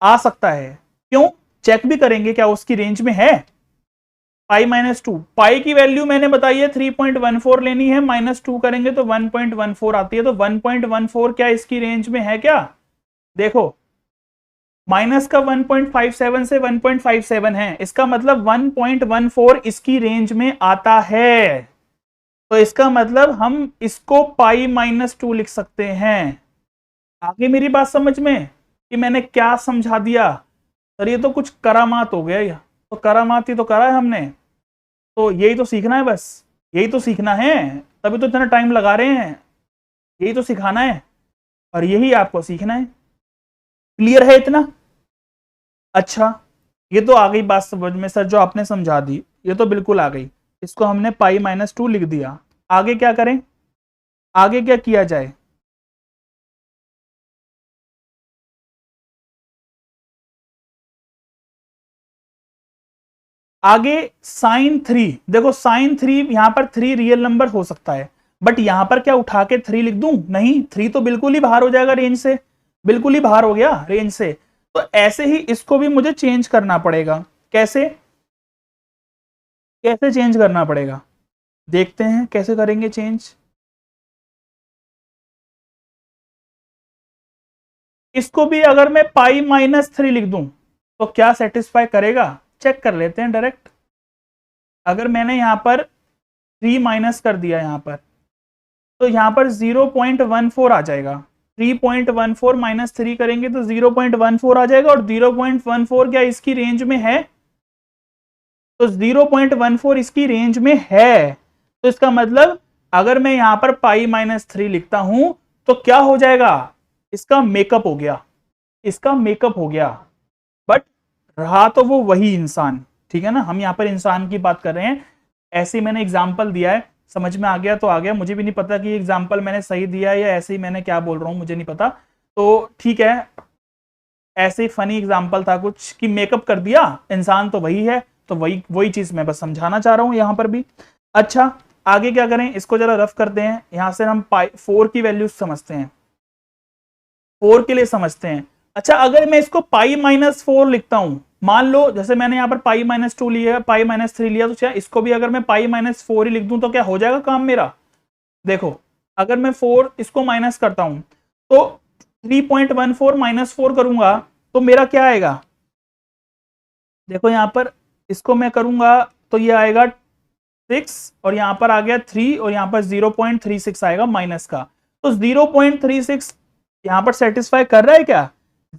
आ सकता है। क्यों? चेक भी करेंगे क्या उसकी रेंज में है। पाई माइनस टू, पाई की वैल्यू मैंने बताई है 3.14 लेनी है, माइनस टू करेंगे तो 1.14 आती है, तो 1.14 क्या इसकी रेंज में है क्या? देखो माइनस का 1.57 से 1.57 है, इसका मतलब 1.14 इसकी रेंज में आता है। तो इसका मतलब हम इसको पाई माइनस टू लिख सकते हैं। आगे मेरी बात समझ में कि मैंने क्या समझा दिया? सर ये तो कुछ करामात हो गया, या तो करामात ही तो करा है हमने, तो यही तो सीखना है, बस यही तो सीखना है, तभी तो इतना टाइम लगा रहे हैं, यही तो सिखाना है और यही आपको सीखना है। क्लियर है इतना? अच्छा, ये तो आ गई बात समझ में सर, जो आपने समझा दी ये तो बिल्कुल आ गई। इसको हमने पाई माइनस टू लिख दिया। आगे क्या करें? आगे क्या किया जाए? आगे साइन थ्री, देखो साइन थ्री, यहां पर थ्री रियल नंबर हो सकता है, बट यहां पर क्या उठा के थ्री लिख दूं? नहीं, थ्री तो बिल्कुल ही बाहर हो जाएगा रेंज से, बिल्कुल ही बाहर हो गया रेंज से। तो ऐसे ही इसको भी मुझे चेंज करना पड़ेगा। कैसे? कैसे चेंज करना पड़ेगा? देखते हैं कैसे करेंगे चेंज। इसको भी अगर मैं पाई माइनस थ्री लिख दूं तो क्या सेटिस्फाई करेगा? चेक कर लेते हैं डायरेक्ट। अगर मैंने यहां पर थ्री माइनस कर दिया यहां पर, तो यहां पर 0.14 आ जाएगा। 3.14 माइनस थ्री करेंगे तो 0.14 आ जाएगा, और 0.14 क्या इसकी रेंज में है? तो 0.14 इसकी रेंज में है। तो इसका मतलब अगर मैं यहां पर पाई माइनस थ्री लिखता हूं तो क्या हो जाएगा? इसका मेकअप हो गया, इसका मेकअप हो गया। बट रहा तो वो वही इंसान, ठीक है ना, हम यहां पर इंसान की बात कर रहे हैं। ऐसे ही मैंने एग्जाम्पल दिया है, समझ में आ गया तो आ गया, मुझे भी नहीं पता कि एग्जाम्पल मैंने सही दिया है या ऐसे ही मैंने क्या बोल रहा हूं, मुझे नहीं पता। तो ठीक है, ऐसे ही फनी एग्जाम्पल था कुछ कि मेकअप कर दिया, इंसान तो वही है, तो वही वही चीज मैं बस समझाना चाह रहा हूं यहां पर भी। अच्छा, आगे क्या करें? इसको जरा रफ करते हैं। यहां से हम पाई फोर की वैल्यू समझते हैं, फोर के लिए समझते हैं। अच्छा, अगर मैं इसको पाई माइनस फोर लिखता हूं, मान लो जैसे मैंने यहां पर पाई माइनस टू लिया, पाई माइनस थ्री लिया, तो क्या इसको भी अगर मैं पाई माइनस फोर ही लिख दूं तो क्या हो जाएगा काम मेरा? देखो, अगर मैं फोर इसको माइनस करता हूं तो 3.14 माइनस फोर करूंगा तो मेरा क्या आएगा? देखो यहां पर इसको मैं करूंगा तो ये आएगा 6, और यहां पर आ गया 3, और यहां पर 0.36 आएगा माइनस का। तो 0.36 यहां पर सेटिस्फाई कर रहा है क्या?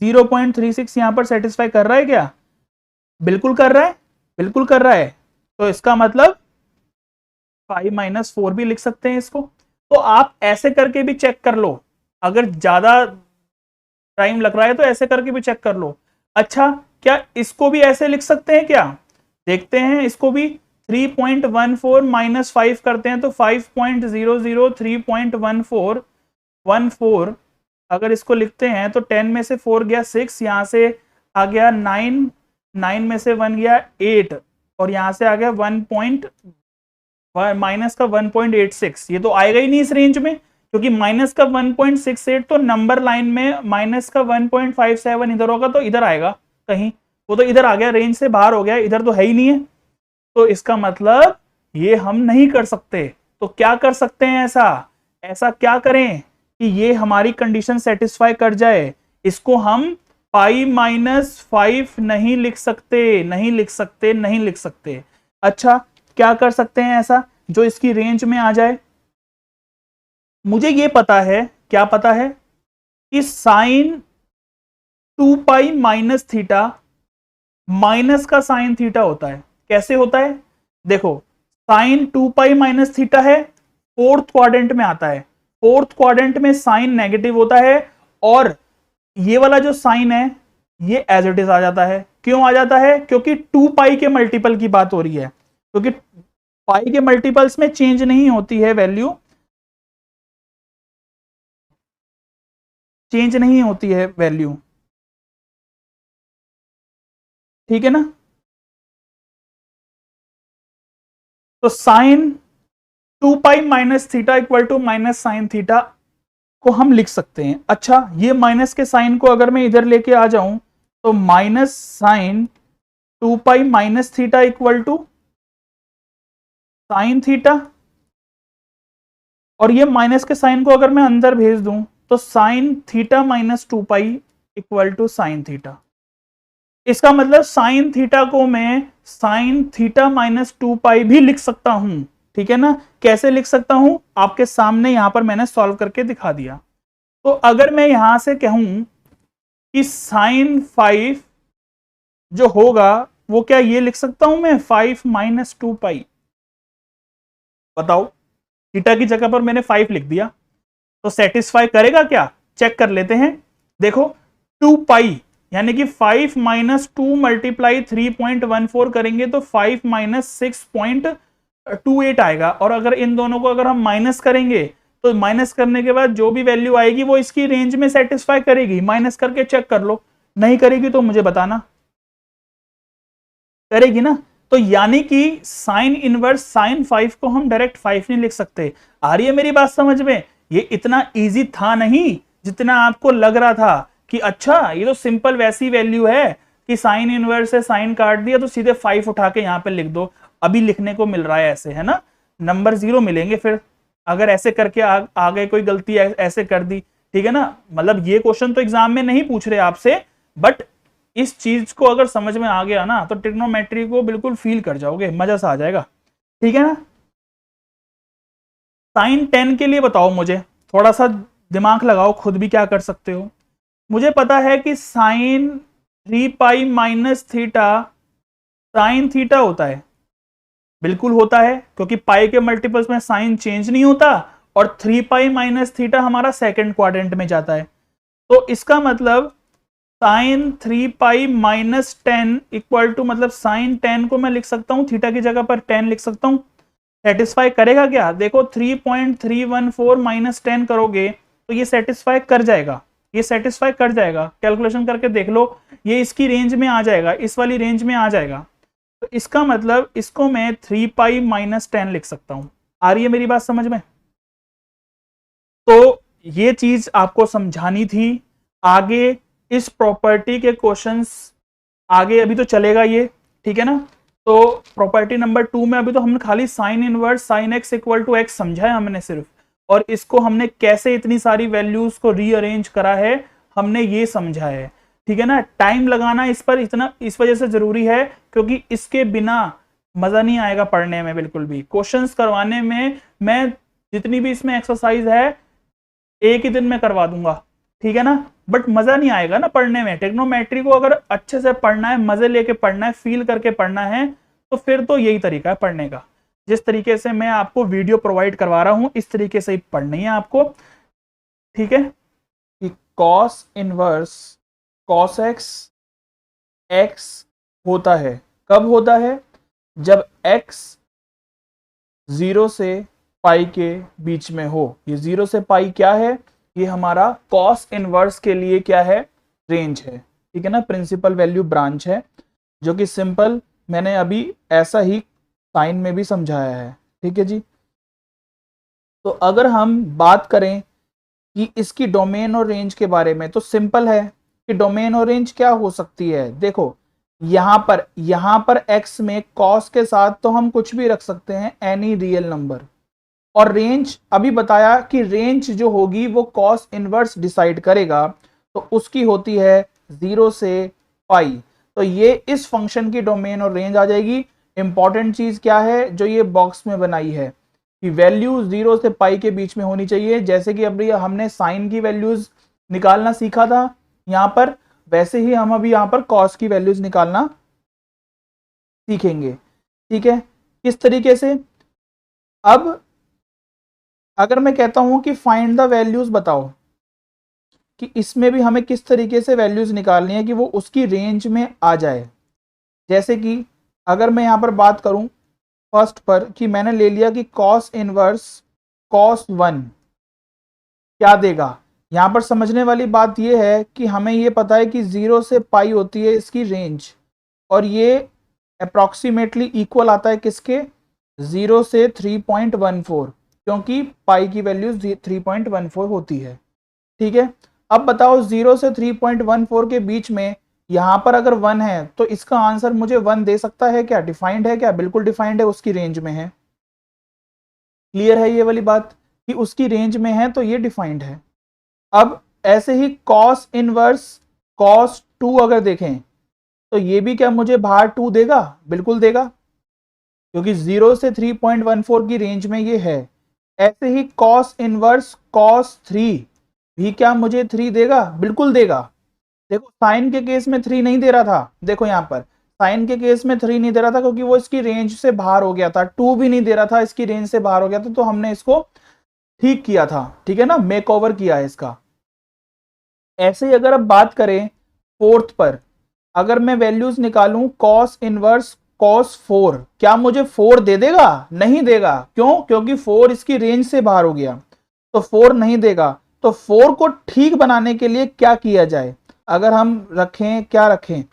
0.36 यहां पर सेटिस्फाई कर रहा है क्या? बिल्कुल कर रहा है, बिल्कुल कर रहा है। तो इसका मतलब 5-4 भी लिख सकते हैं इसको। तो आप ऐसे करके भी चेक कर लो, अगर ज्यादा टाइम लग रहा है तो ऐसे करके भी चेक कर लो। अच्छा, क्या इसको भी ऐसे लिख सकते हैं क्या? देखते हैं इसको भी। 3.14 माइनस 5 करते हैं तो 5.00, 3.14 अगर इसको लिखते हैं तो 10 में से 4 गया 6, यहां से आ गया 9, 9 में से 1 गया 8, और यहां से आ गया 1 पॉइंट माइनस का 1.86। ये तो आएगा ही नहीं इस रेंज में, क्योंकि माइनस का 1.68 तो नंबर लाइन में, माइनस का 1.57 इधर होगा तो इधर आएगा कहीं, वो तो इधर आ गया, रेंज से बाहर हो गया, इधर तो है ही नहीं है। तो इसका मतलब ये हम नहीं कर सकते। तो क्या कर सकते हैं? ऐसा ऐसा क्या करें कि ये हमारी कंडीशन सेटिस्फाई कर जाए? इसको हम पाई माइनस 5 नहीं लिख सकते, नहीं लिख सकते, नहीं लिख सकते। अच्छा, क्या कर सकते हैं ऐसा जो इसकी रेंज में आ जाए? मुझे ये पता है, क्या पता है, कि sine 2 pi minus theta minus का साइन थीटा होता है। कैसे होता है? देखो, साइन 2 पाई माइनस थीटा है, फोर्थ क्वाड्रेंट में आता है, फोर्थ क्वाड्रेंट में साइन नेगेटिव होता है, और ये वाला जो साइन है ये एज इट इज आ जाता है। क्यों आ जाता है? क्योंकि 2 पाई के मल्टीपल की बात हो रही है, क्योंकि पाई के मल्टीपल्स में चेंज नहीं होती है वैल्यू, चेंज नहीं होती है वैल्यू, ठीक है ना। तो sine 2 pi minus theta equal to minus sine theta को हम लिख सकते हैं। अच्छा, ये माइनस के साइन को अगर मैं इधर लेके आ जाऊं तो minus sine 2 pi minus theta equal to sine theta, और ये माइनस के साइन को अगर मैं अंदर भेज दूं तो sine theta minus 2 pi equal to sine theta. इसका मतलब साइन थीटा को मैं साइन थीटा माइनस 2 पाई भी लिख सकता हूं, ठीक है ना। कैसे लिख सकता हूं? आपके सामने यहां पर मैंने सॉल्व करके दिखा दिया। तो अगर मैं यहां से कहूं कि साइन 5 जो होगा वो क्या ये लिख सकता हूं मैं 5 माइनस 2 पाई। बताओ, थीटा की जगह पर मैंने 5 लिख दिया तो सेटिस्फाई करेगा क्या? चेक कर लेते हैं। देखो 2 पाई यानी कि 5 माइनस 2 मल्टीप्लाई 3.14 करेंगे तो 5 माइनस 6.28 आएगा, और अगर इन दोनों को अगर हम माइनस करेंगे तो माइनस करने के बाद जो भी वैल्यू आएगी वो इसकी रेंज में सेटिस्फाई करेगी। माइनस करके चेक कर लो, नहीं करेगी तो मुझे बताना, करेगी ना। तो यानी कि साइन इनवर्स साइन 5 को हम डायरेक्ट 5 नहीं लिख सकते। आ रही है मेरी बात समझ में? ये इतना इजी था नहीं जितना आपको लग रहा था कि अच्छा ये तो सिंपल वैसी वैल्यू है कि साइन इनवर्स है, साइन काट दिया तो सीधे 5 उठा के यहां पे लिख दो। अभी लिखने को मिल रहा है ऐसे, है ना, नंबर 0 मिलेंगे फिर अगर ऐसे करके आ गए, कोई गलती ऐसे कर दी, ठीक है ना। मतलब ये क्वेश्चन तो एग्जाम में नहीं पूछ रहे आपसे, बट इस चीज को अगर समझ में आ गया ना तो ट्रिग्नोमेट्री को बिल्कुल फील कर जाओगे, मजा सा आ जाएगा, ठीक है ना। साइन 10 के लिए बताओ मुझे, थोड़ा सा दिमाग लगाओ, खुद भी क्या कर सकते हो। मुझे पता है कि sine 3 pi minus theta sine theta होता है, बिल्कुल होता है, क्योंकि पाई के मल्टीपल्स में साइन चेंज नहीं होता, और 3 पाई माइनस थीटा हमारा सेकंड क्वाड्रेंट में जाता है। तो इसका मतलब sine 3 pi minus 10 equal to, मतलब साइन 10 को मैं लिख सकता हूं थीटा की जगह पर 10 लिख सकता हूं। सेटिस्फाई करेगा क्या? देखो 3.314 माइनस 10 करोगे तो ये सेटिस्फाई कर जाएगा, ये सेटिस्फाई कर जाएगा, कैलकुलेशन करके देख लो, ये इसकी रेंज में आ जाएगा, इस वाली रेंज में आ जाएगा। तो इसका मतलब इसको मैं 3 पाई माइनस 10 लिख सकता हूं। आ रही है मेरी बात समझ में? तो ये चीज आपको समझानी थी। आगे इस प्रॉपर्टी के क्वेश्चंस आगे अभी तो चलेगा ये, ठीक है ना। तो प्रॉपर्टी नंबर 2 में अभी तो हमने खाली sine inverse sine x equal to x समझा है हमने सिर्फ, और इसको हमने कैसे इतनी सारी वैल्यूज को रीअरेंज करा है हमने ये समझा है, ठीक है ना। टाइम लगाना इस पर इतना इस वजह से जरूरी है क्योंकि इसके बिना मजा नहीं आएगा पढ़ने में बिल्कुल भी। क्वेश्चंस करवाने में मैं जितनी भी इसमें एक्सरसाइज है एक ही दिन में करवा दूंगा, ठीक है ना, बट मजा नहीं आएगा ना पढ़ने में। ट्रिग्नोमेट्री को अगर अच्छे से पढ़ना है, मजे लेके पढ़ना है, फील करके पढ़ना है, तो फिर तो यही तरीका है पढ़ने का। जिस तरीके से मैं आपको वीडियो प्रोवाइड करवा रहा हूं इस तरीके से ही पढ़नी है आपको, ठीक है। कि cos inverse cos x x होता है, कब होता है? जब एक्स 0 से पाई के बीच में हो। ये 0 से पाई क्या है? ये हमारा कॉस इनवर्स के लिए क्या है? रेंज है, ठीक है ना, प्रिंसिपल वैल्यू ब्रांच है, जो कि सिंपल मैंने अभी ऐसा ही साइन में भी समझाया है, ठीक है जी। तो अगर हम बात करें कि इसकी डोमेन और रेंज के बारे में, तो सिंपल है कि डोमेन और रेंज क्या हो सकती है। देखो यहां पर x में cos के साथ तो हम कुछ भी रख सकते हैं, एनी रियल नंबर, और रेंज अभी बताया कि रेंज जो होगी वो cos इनवर्स डिसाइड करेगा, तो उसकी होती है 0 से पाई। तो ये इस फंक्शन की डोमेन और रेंज आ जाएगी। इंपॉर्टेंट चीज क्या है जो ये बॉक्स में बनाई है कि वैल्यू 0 से पाई के बीच में होनी चाहिए। जैसे कि अभी हमने साइन की वैल्यूज निकालना सीखा था यहाँ पर, वैसे ही हम अभी यहाँ पर कॉस की वैल्यूज निकालना सीखेंगे, ठीक है। किस तरीके से? अब अगर मैं कहता हूं कि फाइंड द वैल्यूज बताओ, कि इसमें भी हमें किस तरीके से वैल्यूज निकालनी है कि वो उसकी रेंज में आ जाए। जैसे कि अगर मैं यहाँ पर बात करूँ फर्स्ट पर कि मैंने ले लिया कि कॉस इनवर्स कॉस 1 क्या देगा। यहाँ पर समझने वाली बात यह है कि हमें ये पता है कि 0 से पाई होती है इसकी रेंज, और ये अप्रॉक्सीमेटली इक्वल आता है किसके, 0 से 3.14, क्योंकि पाई की वैल्यू 3.14 होती है। ठीक है, अब बताओ 0 से 3.14 के बीच में यहां पर अगर 1 है तो इसका आंसर मुझे 1 दे सकता है क्या, डिफाइंड है क्या, बिल्कुल डिफाइंड है, उसकी रेंज में है। क्लियर है ये वाली बात कि उसकी रेंज में है तो ये डिफाइंड है। अब ऐसे ही कॉस इनवर्स कॉस 2 अगर देखें तो ये भी क्या मुझे बाहर 2 देगा, बिल्कुल देगा, क्योंकि 0 से 3.14 की रेंज में ये है। ऐसे ही कॉस इनवर्स कॉस 3 भी क्या मुझे 3 देगा, बिल्कुल देगा। देखो साइन के केस में 3 नहीं दे रहा था, देखो यहाँ पर साइन के केस में 3 नहीं दे रहा था क्योंकि वो इसकी रेंज से बाहर हो गया था, 2 भी नहीं दे रहा था, इसकी रेंज से बाहर हो गया था, तो हमने इसको ठीक किया था। ठीक है ना, मेक ओवर किया है इसका। ऐसे ही अगर अब बात करें फोर्थ पर, अगर मैं वैल्यूज निकालूं कॉस इनवर्स कॉस 4, क्या मुझे 4 दे देगा, नहीं देगा, क्यों, क्योंकि 4 इसकी रेंज से बाहर हो गया, तो 4 नहीं देगा। तो 4 को ठीक बनाने के लिए क्या किया जाए, अगर हम रखें, क्या रखें,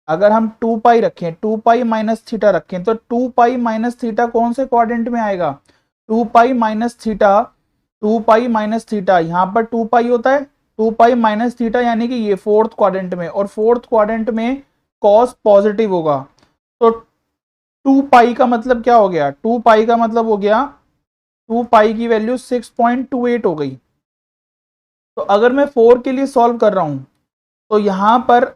अगर हम 2 पाई रखें, 2 पाई माइनस थीटा रखें, तो 2 पाई माइनस थीटा कौन से क्वाड्रेंट में आएगा, 2 pi minus theta, 2 pi minus theta यहां पर 2 पाई होता है, 2 पाई माइनस थीटा यानी कि ये फोर्थ क्वाड्रेंट में, और फोर्थ क्वाड्रेंट में कॉस पॉजिटिव होगा। तो 2 पाई का मतलब क्या हो गया, 2 पाई का मतलब हो गया 2 पाई की वैल्यू 6.28 हो गई। तो अगर मैं 4 के लिए सॉल्व कर रहा हूं तो यहां पर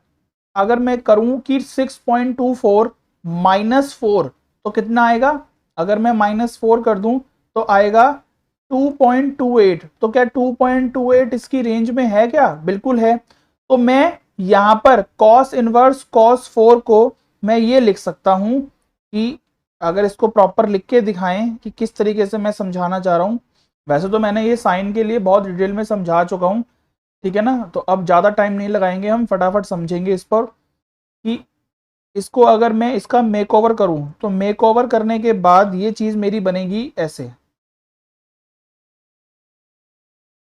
अगर मैं करूं कि 6.24 माइनस 4 तो कितना आएगा, अगर मैं -4 कर दूं तो आएगा 2.28। तो क्या 2.28 इसकी रेंज में है क्या, बिल्कुल है। तो मैं यहां पर cos इनवर्स cos 4 को मैं ये लिख सकता हूं कि अगर इसको प्रॉपर लिख के दिखाएं कि किस तरीके से मैं समझाना चाह रहा हूं। वैसे तो मैंने ये साइन के लिए बहुत डिटेल में समझा चुका हूं, ठीक है ना, तो अब ज़्यादा टाइम नहीं लगाएंगे, हम फटाफट समझेंगे इस पर कि इसको अगर मैं इसका मेक ओवर करूं तो मेक ओवर करने के बाद ये चीज़ मेरी बनेगी ऐसे,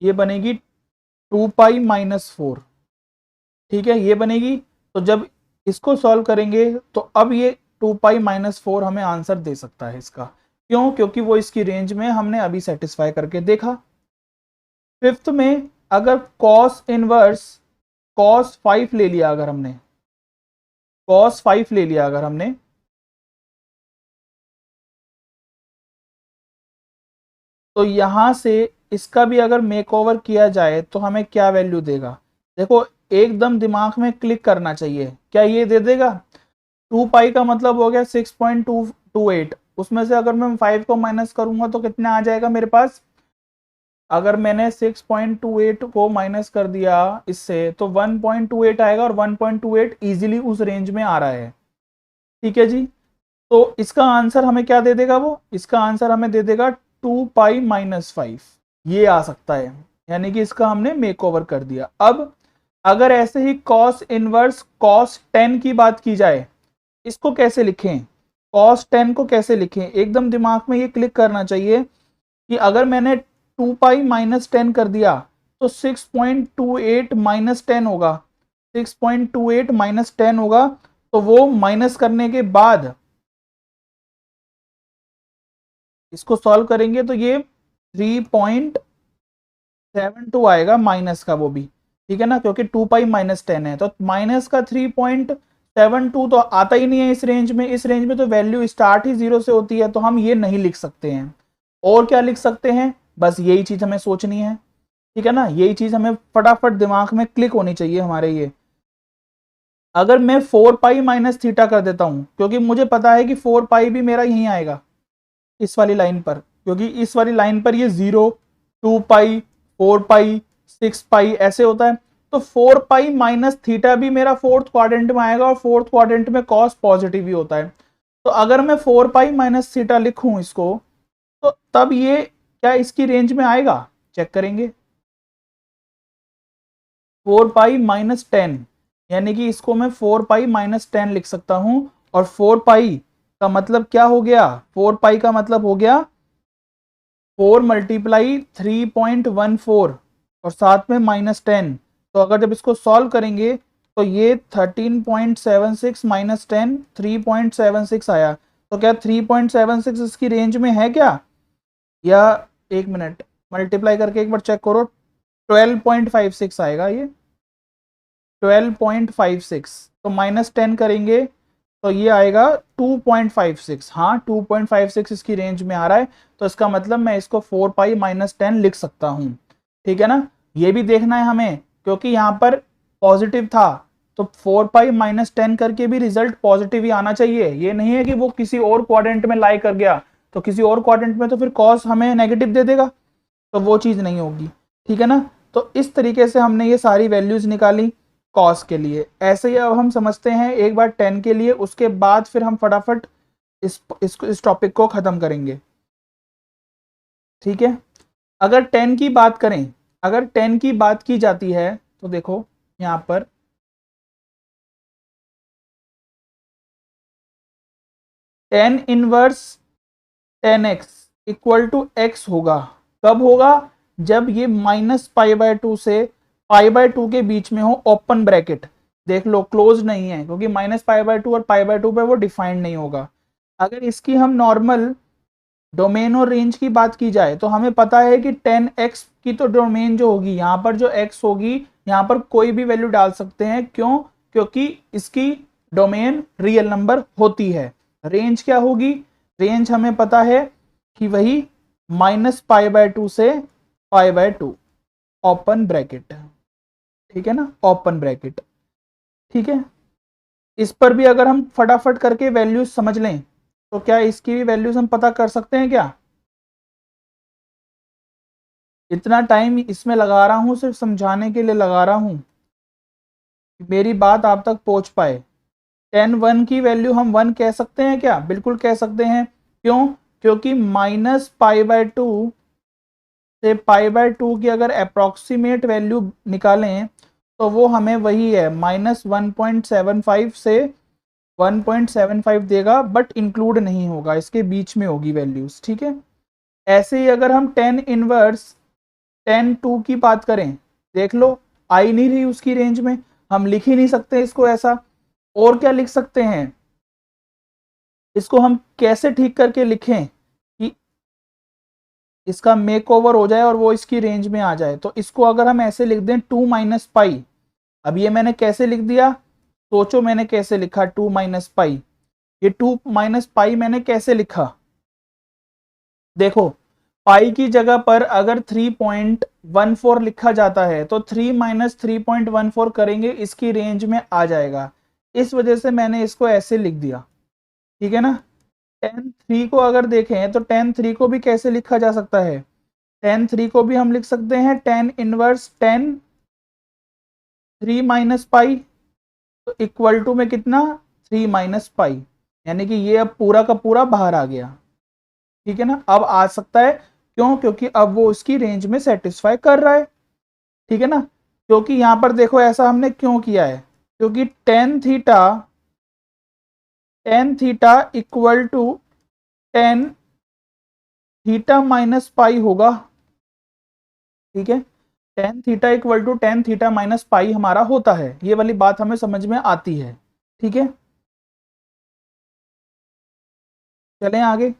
ये बनेगी 2 पाई माइनस 4, ठीक है, ये बनेगी। तो जब इसको सॉल्व करेंगे तो अब ये 2 पाई माइनस 4 हमें आंसर दे सकता है इसका, क्यों, क्योंकि वो इसकी रेंज में हमने अभी सेटिस्फाई करके देखा। फिफ्थ में अगर कॉस इनवर्स कॉस 5 ले लिया, अगर हमने कॉस 5 ले लिया, अगर हमने तो यहां से इसका भी अगर मेक ओवर किया जाए तो हमें क्या वैल्यू देगा, देखो एकदम दिमाग में क्लिक करना चाहिए, क्या ये दे देगा, 2 पाई का मतलब हो गया 6.228, उसमें से अगर मैं 5 को माइनस करूंगा तो कितना आ जाएगा मेरे पास, अगर मैंने 6.28 को माइनस कर दिया इससे तो 1.28 आएगा, और 1.28 इजीली उस रेंज में आ रहा है। ठीक है जी, तो इसका आंसर हमें क्या दे देगा, वो इसका आंसर हमें दे देगा 2 पाई माइनस 5, ये आ सकता है, यानी कि इसका हमने मेक ओवर कर दिया। अब अगर ऐसे ही कॉस इनवर्स कॉस 10 की बात की जाए, इसको कैसे लिखें, कॉस 10 को कैसे लिखें, एकदम दिमाग में ये क्लिक करना चाहिए कि अगर मैंने 2 पाई माइनस 10 कर दिया तो 6.28 माइनस 10 होगा, 6.28 माइनस 10 होगा, तो वो माइनस करने के बाद इसको सॉल्व करेंगे तो ये 3.72 आएगा माइनस का, वो भी ठीक है ना, क्योंकि 2 पाई माइनस 10 है, तो माइनस का 3.72 तो आता ही नहीं है इस रेंज में, इस रेंज में तो वैल्यू स्टार्ट ही 0 से होती है, तो हम ये नहीं लिख सकते हैं। और क्या लिख सकते हैं, बस यही चीज हमें सोचनी है, ठीक है ना, यही चीज हमें फटाफट दिमाग में क्लिक होनी चाहिए हमारे ये। अगर मैं 4 पाई माइनस थीटा कर देता हूं, क्योंकि मुझे पता है कि 4 पाई भी मेरा यहीं आएगा इस वाली लाइन पर, क्योंकि इस वाली लाइन पर ये 0, 2 पाई, 4 पाई, 6 पाई ऐसे होता है, तो 4 पाई माइनस थीटा भी मेरा फोर्थ क्वाड्रेंट में आएगा, और फोर्थ क्वाड्रेंट में कॉस पॉजिटिव ही होता है। तो अगर मैं 4 पाई माइनस थीटा लिखूं इसको, तो तब ये क्या इसकी रेंज में आएगा, चेक करेंगे। 4 पाई माइनस 10, यानी कि इसको मैं 4 पाई माइनस 10 लिख सकता हूं। और 4 पाई का मतलब क्या हो गया, 4 पाई का मतलब हो गया 4 मल्टीप्लाई 3.14 और साथ में माइनस 10। तो अगर जब इसको सॉल्व करेंगे तो ये 13.76 माइनस 10 3.76 आया। तो क्या 3.76 इसकी रेंज में है क्या, या एक मिनट मल्टीप्लाई करके एक बार चेक करो, 12.56 आएगा ये, 12.56। तो माइनस 10 करेंगे तो ये आएगा 2.56। हाँ 2.56 इसकी रेंज में आ रहा है। तो इसका मतलब मैं इसको 4 पाई माइनस 10 लिख सकता हूं। ठीक है ना, ये भी देखना है हमें क्योंकि यहाँ पर पॉजिटिव था, तो 4 पाई माइनस 10 करके भी रिजल्ट पॉजिटिव ही आना चाहिए। ये नहीं है कि वो किसी और क्वाड्रेंट में लाई कर गया, तो किसी और क्वाड्रेंट में तो फिर कॉस हमें नेगेटिव दे देगा, तो वो चीज नहीं होगी। ठीक है ना, तो इस तरीके से हमने ये सारी वैल्यूज निकाली कॉस के लिए। ऐसे ही अब हम समझते हैं एक बार 10 के लिए, उसके बाद फिर हम फटाफट इस टॉपिक को खत्म करेंगे। ठीक है, अगर 10 की बात करें, अगर 10 की बात की जाती है तो देखो यहां पर tan inverse 10x equal to x होगा। कब होगा, जब ये माइनस पाई बाय 2 से पाई बाय 2 के बीच में हो, ओपन ब्रैकेट। देख लो क्लोज नहीं है क्योंकि माइनस पाई बाय 2 और पाई बाय 2 पे वो डिफाइंड नहीं होगा। अगर इसकी हम नॉर्मल डोमेन और रेंज की बात की जाए तो हमें पता है कि 10x की तो डोमेन जो होगी, यहाँ पर जो x होगी यहाँ पर कोई भी वैल्यू डाल सकते हैं। क्यों, क्योंकि इसकी डोमेन रियल नंबर होती है। रेंज क्या होगी, रेंज हमें पता है कि वही माइनस पाई बाय 2 से पाई बाय 2, ओपन ब्रैकेट। ठीक है ना, ओपन ब्रैकेट। ठीक है, इस पर भी अगर हम फटाफट करके वैल्यूज समझ लें तो क्या इसकी भी वैल्यूज हम पता कर सकते हैं क्या। इतना टाइम इसमें लगा रहा हूं सिर्फ समझाने के लिए लगा रहा हूं, मेरी बात आप तक पहुंच पाए। 10 1 की वैल्यू हम 1 कह सकते हैं क्या, बिल्कुल कह सकते हैं। क्यों, क्योंकि माइनस पाई बाय 2 से पाई बाय 2 की अगर अप्रोक्सीमेट वैल्यू निकालें तो वो हमें वही है माइनस 1.75 से 1.75 देगा, बट इंक्लूड नहीं होगा, इसके बीच में होगी वैल्यूज। ठीक है, ऐसे ही अगर हम 10 इनवर्स 10 2 की बात करें, देख लो आ ही नहीं रही उसकी रेंज में, हम लिख ही नहीं सकते इसको ऐसा। और क्या लिख सकते हैं, इसको हम कैसे ठीक करके लिखें कि इसका मेक ओवर हो जाए और वो इसकी रेंज में आ जाए। तो इसको अगर हम ऐसे लिख दें 2 माइनस पाई, अब ये मैंने कैसे लिख दिया, सोचो मैंने कैसे लिखा 2 माइनस पाई, ये 2 माइनस पाई मैंने कैसे लिखा। देखो पाई की जगह पर अगर 3.14 लिखा जाता है तो 3 माइनस 3.14 करेंगे, इसकी रेंज में आ जाएगा। इस वजह से मैंने इसको ऐसे लिख दिया। ठीक है ना, 10 3 को अगर देखें तो 10 3 को भी कैसे लिखा जा सकता है, 10 3 को भी हम लिख सकते हैं 10 इनवर्स 10 3 माइनस पाई, तो इक्वल टू में कितना 3 माइनस पाई, यानी कि ये अब पूरा का पूरा बाहर आ गया। ठीक है ना, अब आ सकता है। क्यों, क्योंकि अब वो उसकी रेंज में सेटिस्फाई कर रहा है। ठीक है ना, क्योंकि यहां पर देखो ऐसा हमने क्यों किया है, क्योंकि tan theta equal to 10 theta minus pi होगा। ठीक है, 10 theta equal to 10 theta minus pi हमारा होता है, ये वाली बात हमें समझ में आती है। ठीक है, चलें आगे।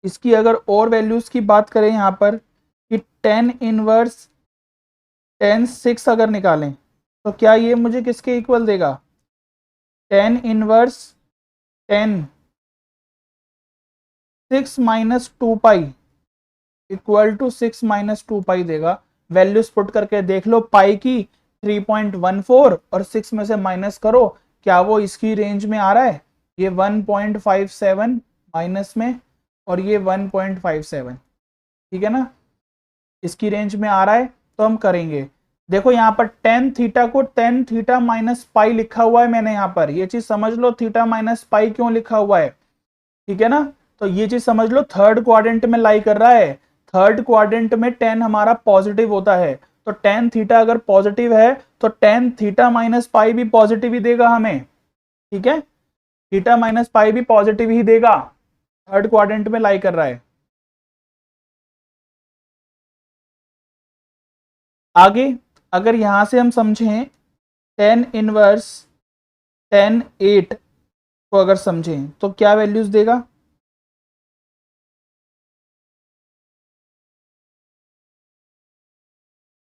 इसकी अगर और वैल्यूज की बात करें यहाँ पर कि 10 इनवर्स 10 6 अगर निकालें तो क्या ये मुझे किसके इक्वल देगा, 10 inverse 10 6 minus 2 pi equal to 6 minus 2 pi देगा। वैल्यूज पुट करके देख लो, पाई की 3.14 और 6 में से माइनस करो, क्या वो इसकी रेंज में आ रहा है, ये 1.57 माइनस में और ये 1.57। ठीक है ना, इसकी रेंज में आ रहा है तो हम करेंगे। देखो यहाँ पर 10 थीटा को 10 थीटा माइनस पाई लिखा हुआ है मैंने यहाँ पर, ये चीज समझ लो थीटा माइनस पाई क्यों लिखा हुआ है। ठीक है ना, तो ये चीज समझ लो थर्ड क्वाड्रेंट में लाई कर रहा है, थर्ड क्वाड्रेंट में 10 हमारा पॉजिटिव होता है, तो टेन थीटा अगर पॉजिटिव है तो टेन थीटा माइनस पाई भी पॉजिटिव ही देगा हमें, ठीक है, थीटा माइनस पाई भी पॉजिटिव ही देगा, थर्ड क्वाड्रेंट में लाई कर रहा है। आगे अगर यहां से हम समझें टेन इनवर्स टेन एट को अगर समझें तो क्या वैल्यूज देगा,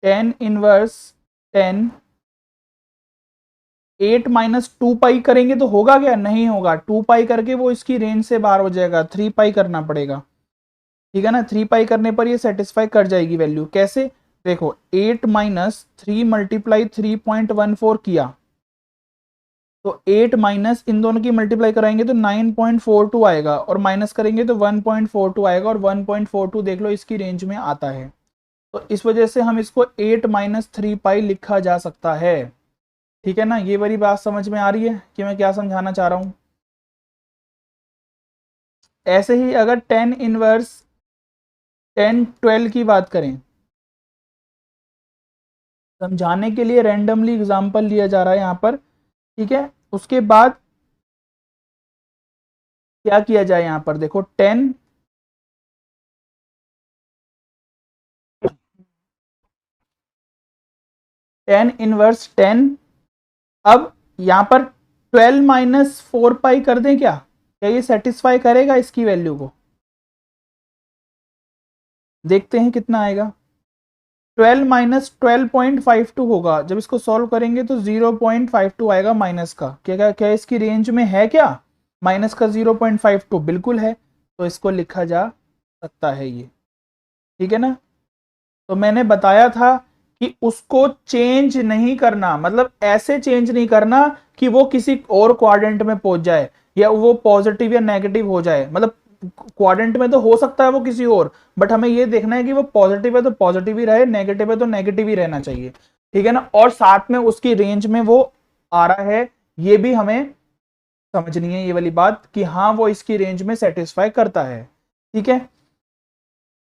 tan inverse tan eight minus two pi करेंगे तो होगा क्या, नहीं होगा, टू पाई करके वो इसकी रेंज से बाहर हो जाएगा, थ्री पाई करना पड़ेगा, ठीक है ना, थ्री पाई करने पर ये सेटिस्फाई कर जाएगी वैल्यू। कैसे, देखो एट माइनस थ्री मल्टीप्लाई 3.14 किया तो एट माइनस इन दोनों की मल्टीप्लाई कराएंगे तो 9.42 आएगा और माइनस करेंगे तो 1.42 आएगा और 1.42 देख लो इसकी रेंज में आता है। तो इस वजह से हम इसको 8 माइनस थ्री पाई लिखा जा सकता है, ठीक है ना। ये वाली बात समझ में आ रही है कि मैं क्या समझाना चाह रहा हूं। ऐसे ही अगर टेन इनवर्स टेन 12 की बात करें, समझाने के लिए रैंडमली एग्जांपल लिया जा रहा है यहां पर, ठीक है। उसके बाद क्या किया जाए, यहां पर देखो टेन इनवर्स टेन, अब यहां पर 12 माइनस फोर पाई कर दें क्या ये सेटिस्फाई करेगा इसकी वैल्यू को, देखते हैं कितना आएगा। 12 माइनस 12.52 होगा, जब इसको सॉल्व करेंगे तो 0.52 आएगा माइनस का, क्या क्या इसकी रेंज में है क्या, माइनस का 0.52 बिल्कुल है, तो इसको लिखा जा सकता है ये, ठीक है ना। तो मैंने बताया था कि उसको चेंज नहीं करना, मतलब ऐसे चेंज नहीं करना कि वो किसी और क्वाड्रेंट में पहुंच जाए या वो पॉजिटिव या नेगेटिव हो जाए, मतलब क्वाड्रेंट में तो हो सकता है वो किसी और, बट हमें ये देखना है कि वो पॉजिटिव है तो पॉजिटिव ही रहे, नेगेटिव है तो नेगेटिव ही रहना चाहिए, ठीक है ना। और साथ में उसकी रेंज में वो आ रहा है, ये भी हमें समझनी है ये वाली बात कि हाँ वो इसकी रेंज में सेटिस्फाई करता है, ठीक है।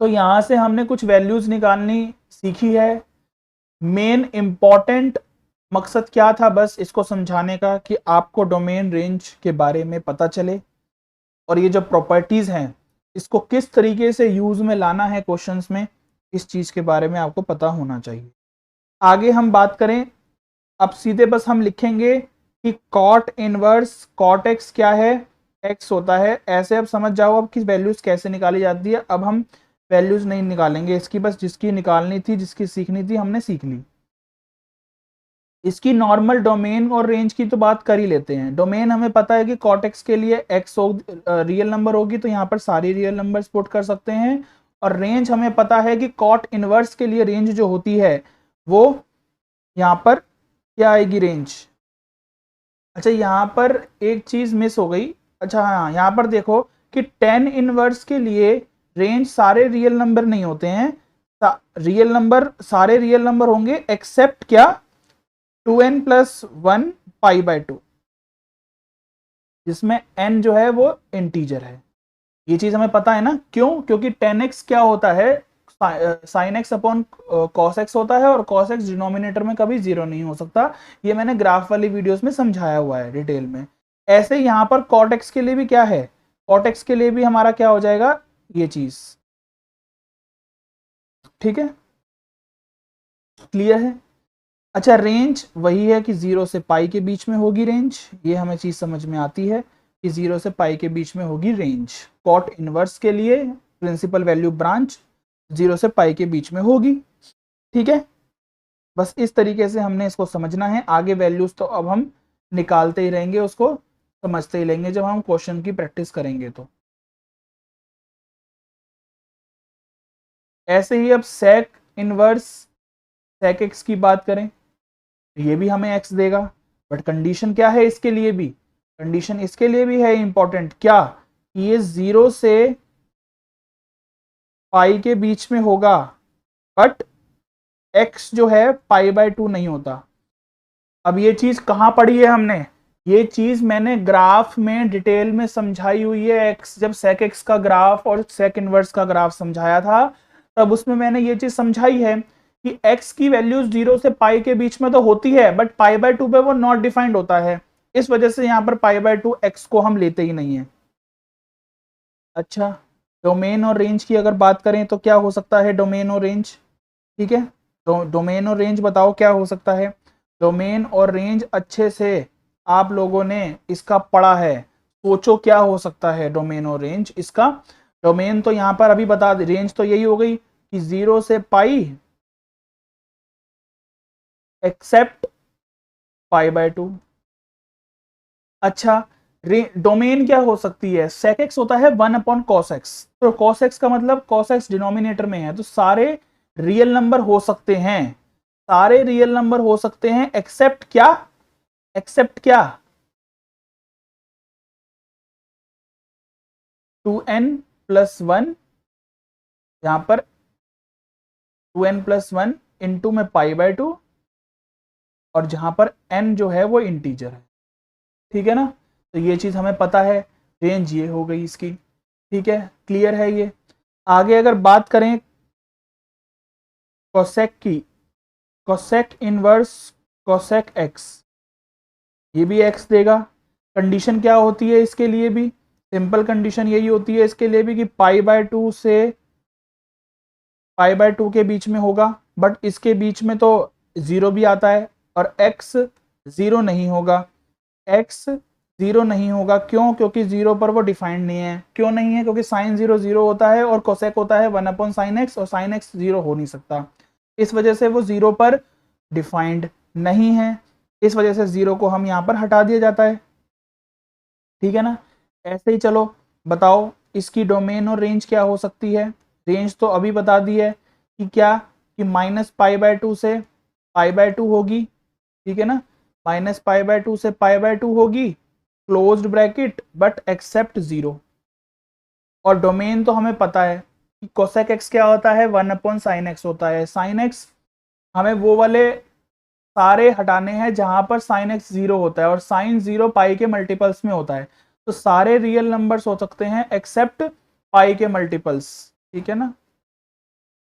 तो यहां से हमने कुछ वैल्यूज निकालनी सीखी है। मेन इंपॉर्टेंट मकसद क्या था, बस इसको समझाने का कि आपको डोमेन रेंज के बारे में पता चले और ये जो प्रॉपर्टीज हैं इसको किस तरीके से यूज में लाना है क्वेश्चंस में, इस चीज के बारे में आपको पता होना चाहिए। आगे हम बात करें, अब सीधे बस हम लिखेंगे कि कॉट इनवर्स कॉट एक्स क्या है, एक्स होता है, ऐसे अब समझ जाओ अब कि वैल्यूज कैसे निकाली जाती है। अब हम वैल्यूज नहीं निकालेंगे इसकी, बस जिसकी निकालनी थी जिसकी सीखनी थी हमने सीख ली। इसकी नॉर्मल डोमेन और रेंज की तो बात कर ही लेते हैं। डोमेन हमें पता है कि कॉट एक्स के लिए एक्स रियल नंबर होगी तो यहाँ पर सारी रियल नंबर्स पुट कर सकते हैं, और रेंज हमें पता है कि कॉट इनवर्स के लिए रेंज जो होती है वो यहाँ पर क्या आएगी रेंज। अच्छा यहाँ पर एक चीज मिस हो गई, अच्छा हाँ यहाँ पर देखो कि टेन इनवर्स के लिए रेंज सारे रियल नंबर नहीं होते हैं, रियल नंबर सारे रियल नंबर होंगे एक्सेप्ट क्या 2n plus one pi by two, जिसमें n जो है वो इंटीजर है। ये चीज हमें पता है ना, क्यों, क्योंकि 10x क्या होता है sine x upon cos x होता है और कॉस एक्स डिनोमिनेटर में कभी जीरो नहीं हो सकता, ये मैंने ग्राफ वाली वीडियोस में समझाया हुआ है डिटेल में। ऐसे यहाँ पर कॉट एक्स के लिए भी क्या है, कॉट एक्स के लिए भी हमारा क्या हो जाएगा ये चीज, ठीक है, क्लियर है। अच्छा रेंज वही है कि जीरो से पाई के बीच में होगी रेंज, ये हमें चीज समझ में आती है कि जीरो से पाई के बीच में होगी रेंज। कॉट इनवर्स के लिए प्रिंसिपल वैल्यू ब्रांच जीरो से पाई के बीच में होगी, ठीक है। बस इस तरीके से हमने इसको समझना है, आगे वैल्यूज तो अब हम निकालते ही रहेंगे, उसको समझते ही लेंगे जब हम क्वेश्चन की प्रैक्टिस करेंगे। तो ऐसे ही अब सेक इनवर्स सेक एक्स की बात करें तो ये भी हमें एक्स देगा, बट कंडीशन क्या है इसके लिए भी, कंडीशन इसके लिए भी है इंपॉर्टेंट, क्या, ये जीरो से पाई के बीच में होगा बट x जो है पाई बाय टू नहीं होता। अब ये चीज कहां पढ़ी है हमने, ये चीज मैंने ग्राफ में डिटेल में समझाई हुई है, x जब sec x का ग्राफ और sec इनवर्स का ग्राफ समझाया था तब उसमें मैंने ये चीज समझाई है कि x की वैल्यू 0 से पाई के बीच में तो होती है, बट पाई बाय 2 पे वो नॉट डिफाइंड होता है, इस वजह से यहाँ पर पाई बाय 2 x को हम लेते ही नहीं है। अच्छा, डोमेन और रेंज की अगर बात करें तो क्या हो सकता है डोमेन और रेंज, ठीक है, तो डोमेन और रेंज बताओ क्या हो सकता है। डोमेन और रेंज अच्छे से आप लोगों ने इसका पढ़ा है, सोचो क्या हो सकता है डोमेन और रेंज इसका। डोमेन तो यहाँ पर अभी बता दे, रेंज तो यही हो गई कि 0 से पाई एक्सेप्ट पाई बाय 2। अच्छा, डोमेन क्या हो सकती है, sec x होता है 1 अपॉन कॉस एक्स, तो कॉस एक्स का मतलब कॉस एक्स डिनोमिनेटर में है, तो सारे रियल नंबर हो सकते हैं, सारे रियल नंबर हो सकते हैं एक्सेप्ट क्या, एक्सेप्ट क्या 2n प्लस 1, यहां पर 2n प्लस 1 इंटू में पाई बाय 2, और जहां पर n जो है वो इंटीजर है, ठीक है ना। तो ये चीज हमें पता है, रेंज ये हो गई इसकी, ठीक है, क्लियर है ये। आगे अगर बात करें कोसेक की, कोसेक इनवर्स कोसेक एक्स, ये भी एक्स देगा। कंडीशन क्या होती है इसके लिए भी, सिंपल कंडीशन यही होती है इसके लिए भी कि पाई बाय 2 से पाई बाय 2 के बीच में होगा, बट इसके बीच में तो 0 भी आता है, और x 0 नहीं होगा, x 0 नहीं होगा, क्यों, क्योंकि 0 पर वो डिफाइंड नहीं है। क्यों नहीं है, क्योंकि साइन 0 0 होता है और कोसेक होता है 1 अपॉन साइन एक्स, और साइन एक्स 0 हो नहीं सकता, इस वजह से वो 0 पर डिफाइंड नहीं है, इस वजह से 0 को हम यहाँ पर हटा दिया जाता है, ठीक है ना। ऐसे ही चलो बताओ इसकी डोमेन और रेंज क्या हो सकती है। रेंज तो अभी बता दी है कि क्या, कि माइनस पाई बाय 2 से पाई बाय 2 होगी, ठीक है ना, माइनस पाई बाय 2 से पाई बाय 2 होगी, क्लोज्ड ब्रैकेट बट एक्सेप्ट 0। और डोमेन तो हमें पता है कि कोसेक एक्स क्या होता है, 1 अपॉन साइन एक्स होता है। साइन एक्स हमें वो वाले सारे हटाने हैं जहां पर साइन एक्स 0 होता है, और साइन 0 पाई के मल्टीपल्स में होता है, तो सारे रियल नंबर्स हो सकते हैं एक्सेप्ट पाई के मल्टीपल्स, ठीक है ना।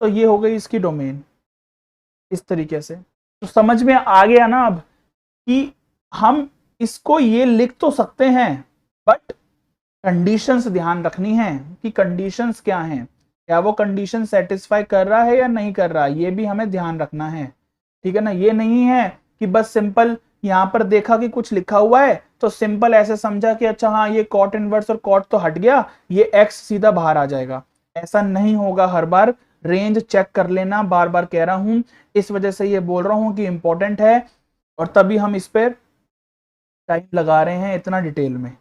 तो ये हो गई इसकी डोमेन इस तरीके से। तो समझ में आ गया ना अब कि हम इसको ये लिख तो सकते हैं, बट कंडीशंस ध्यान रखनी है कि कंडीशंस क्या हैं, क्या वो कंडीशन सेटिस्फाई कर रहा है या नहीं कर रहा, ये भी हमें ध्यान रखना है, ठीक है ना। ये नहीं है कि बस सिंपल यहां पर देखा कि कुछ लिखा हुआ है तो सिंपल ऐसे समझा कि अच्छा हाँ ये कॉट इनवर्स और कॉट तो हट गया, ये एक्स सीधा बाहर आ जाएगा, ऐसा नहीं होगा। हर बार रेंज चेक कर लेना, बार बार कह रहा हूं, इस वजह से ये बोल रहा हूं कि इंपॉर्टेंट है, और तभी हम इस पर टाइम लगा रहे हैं इतना डिटेल में।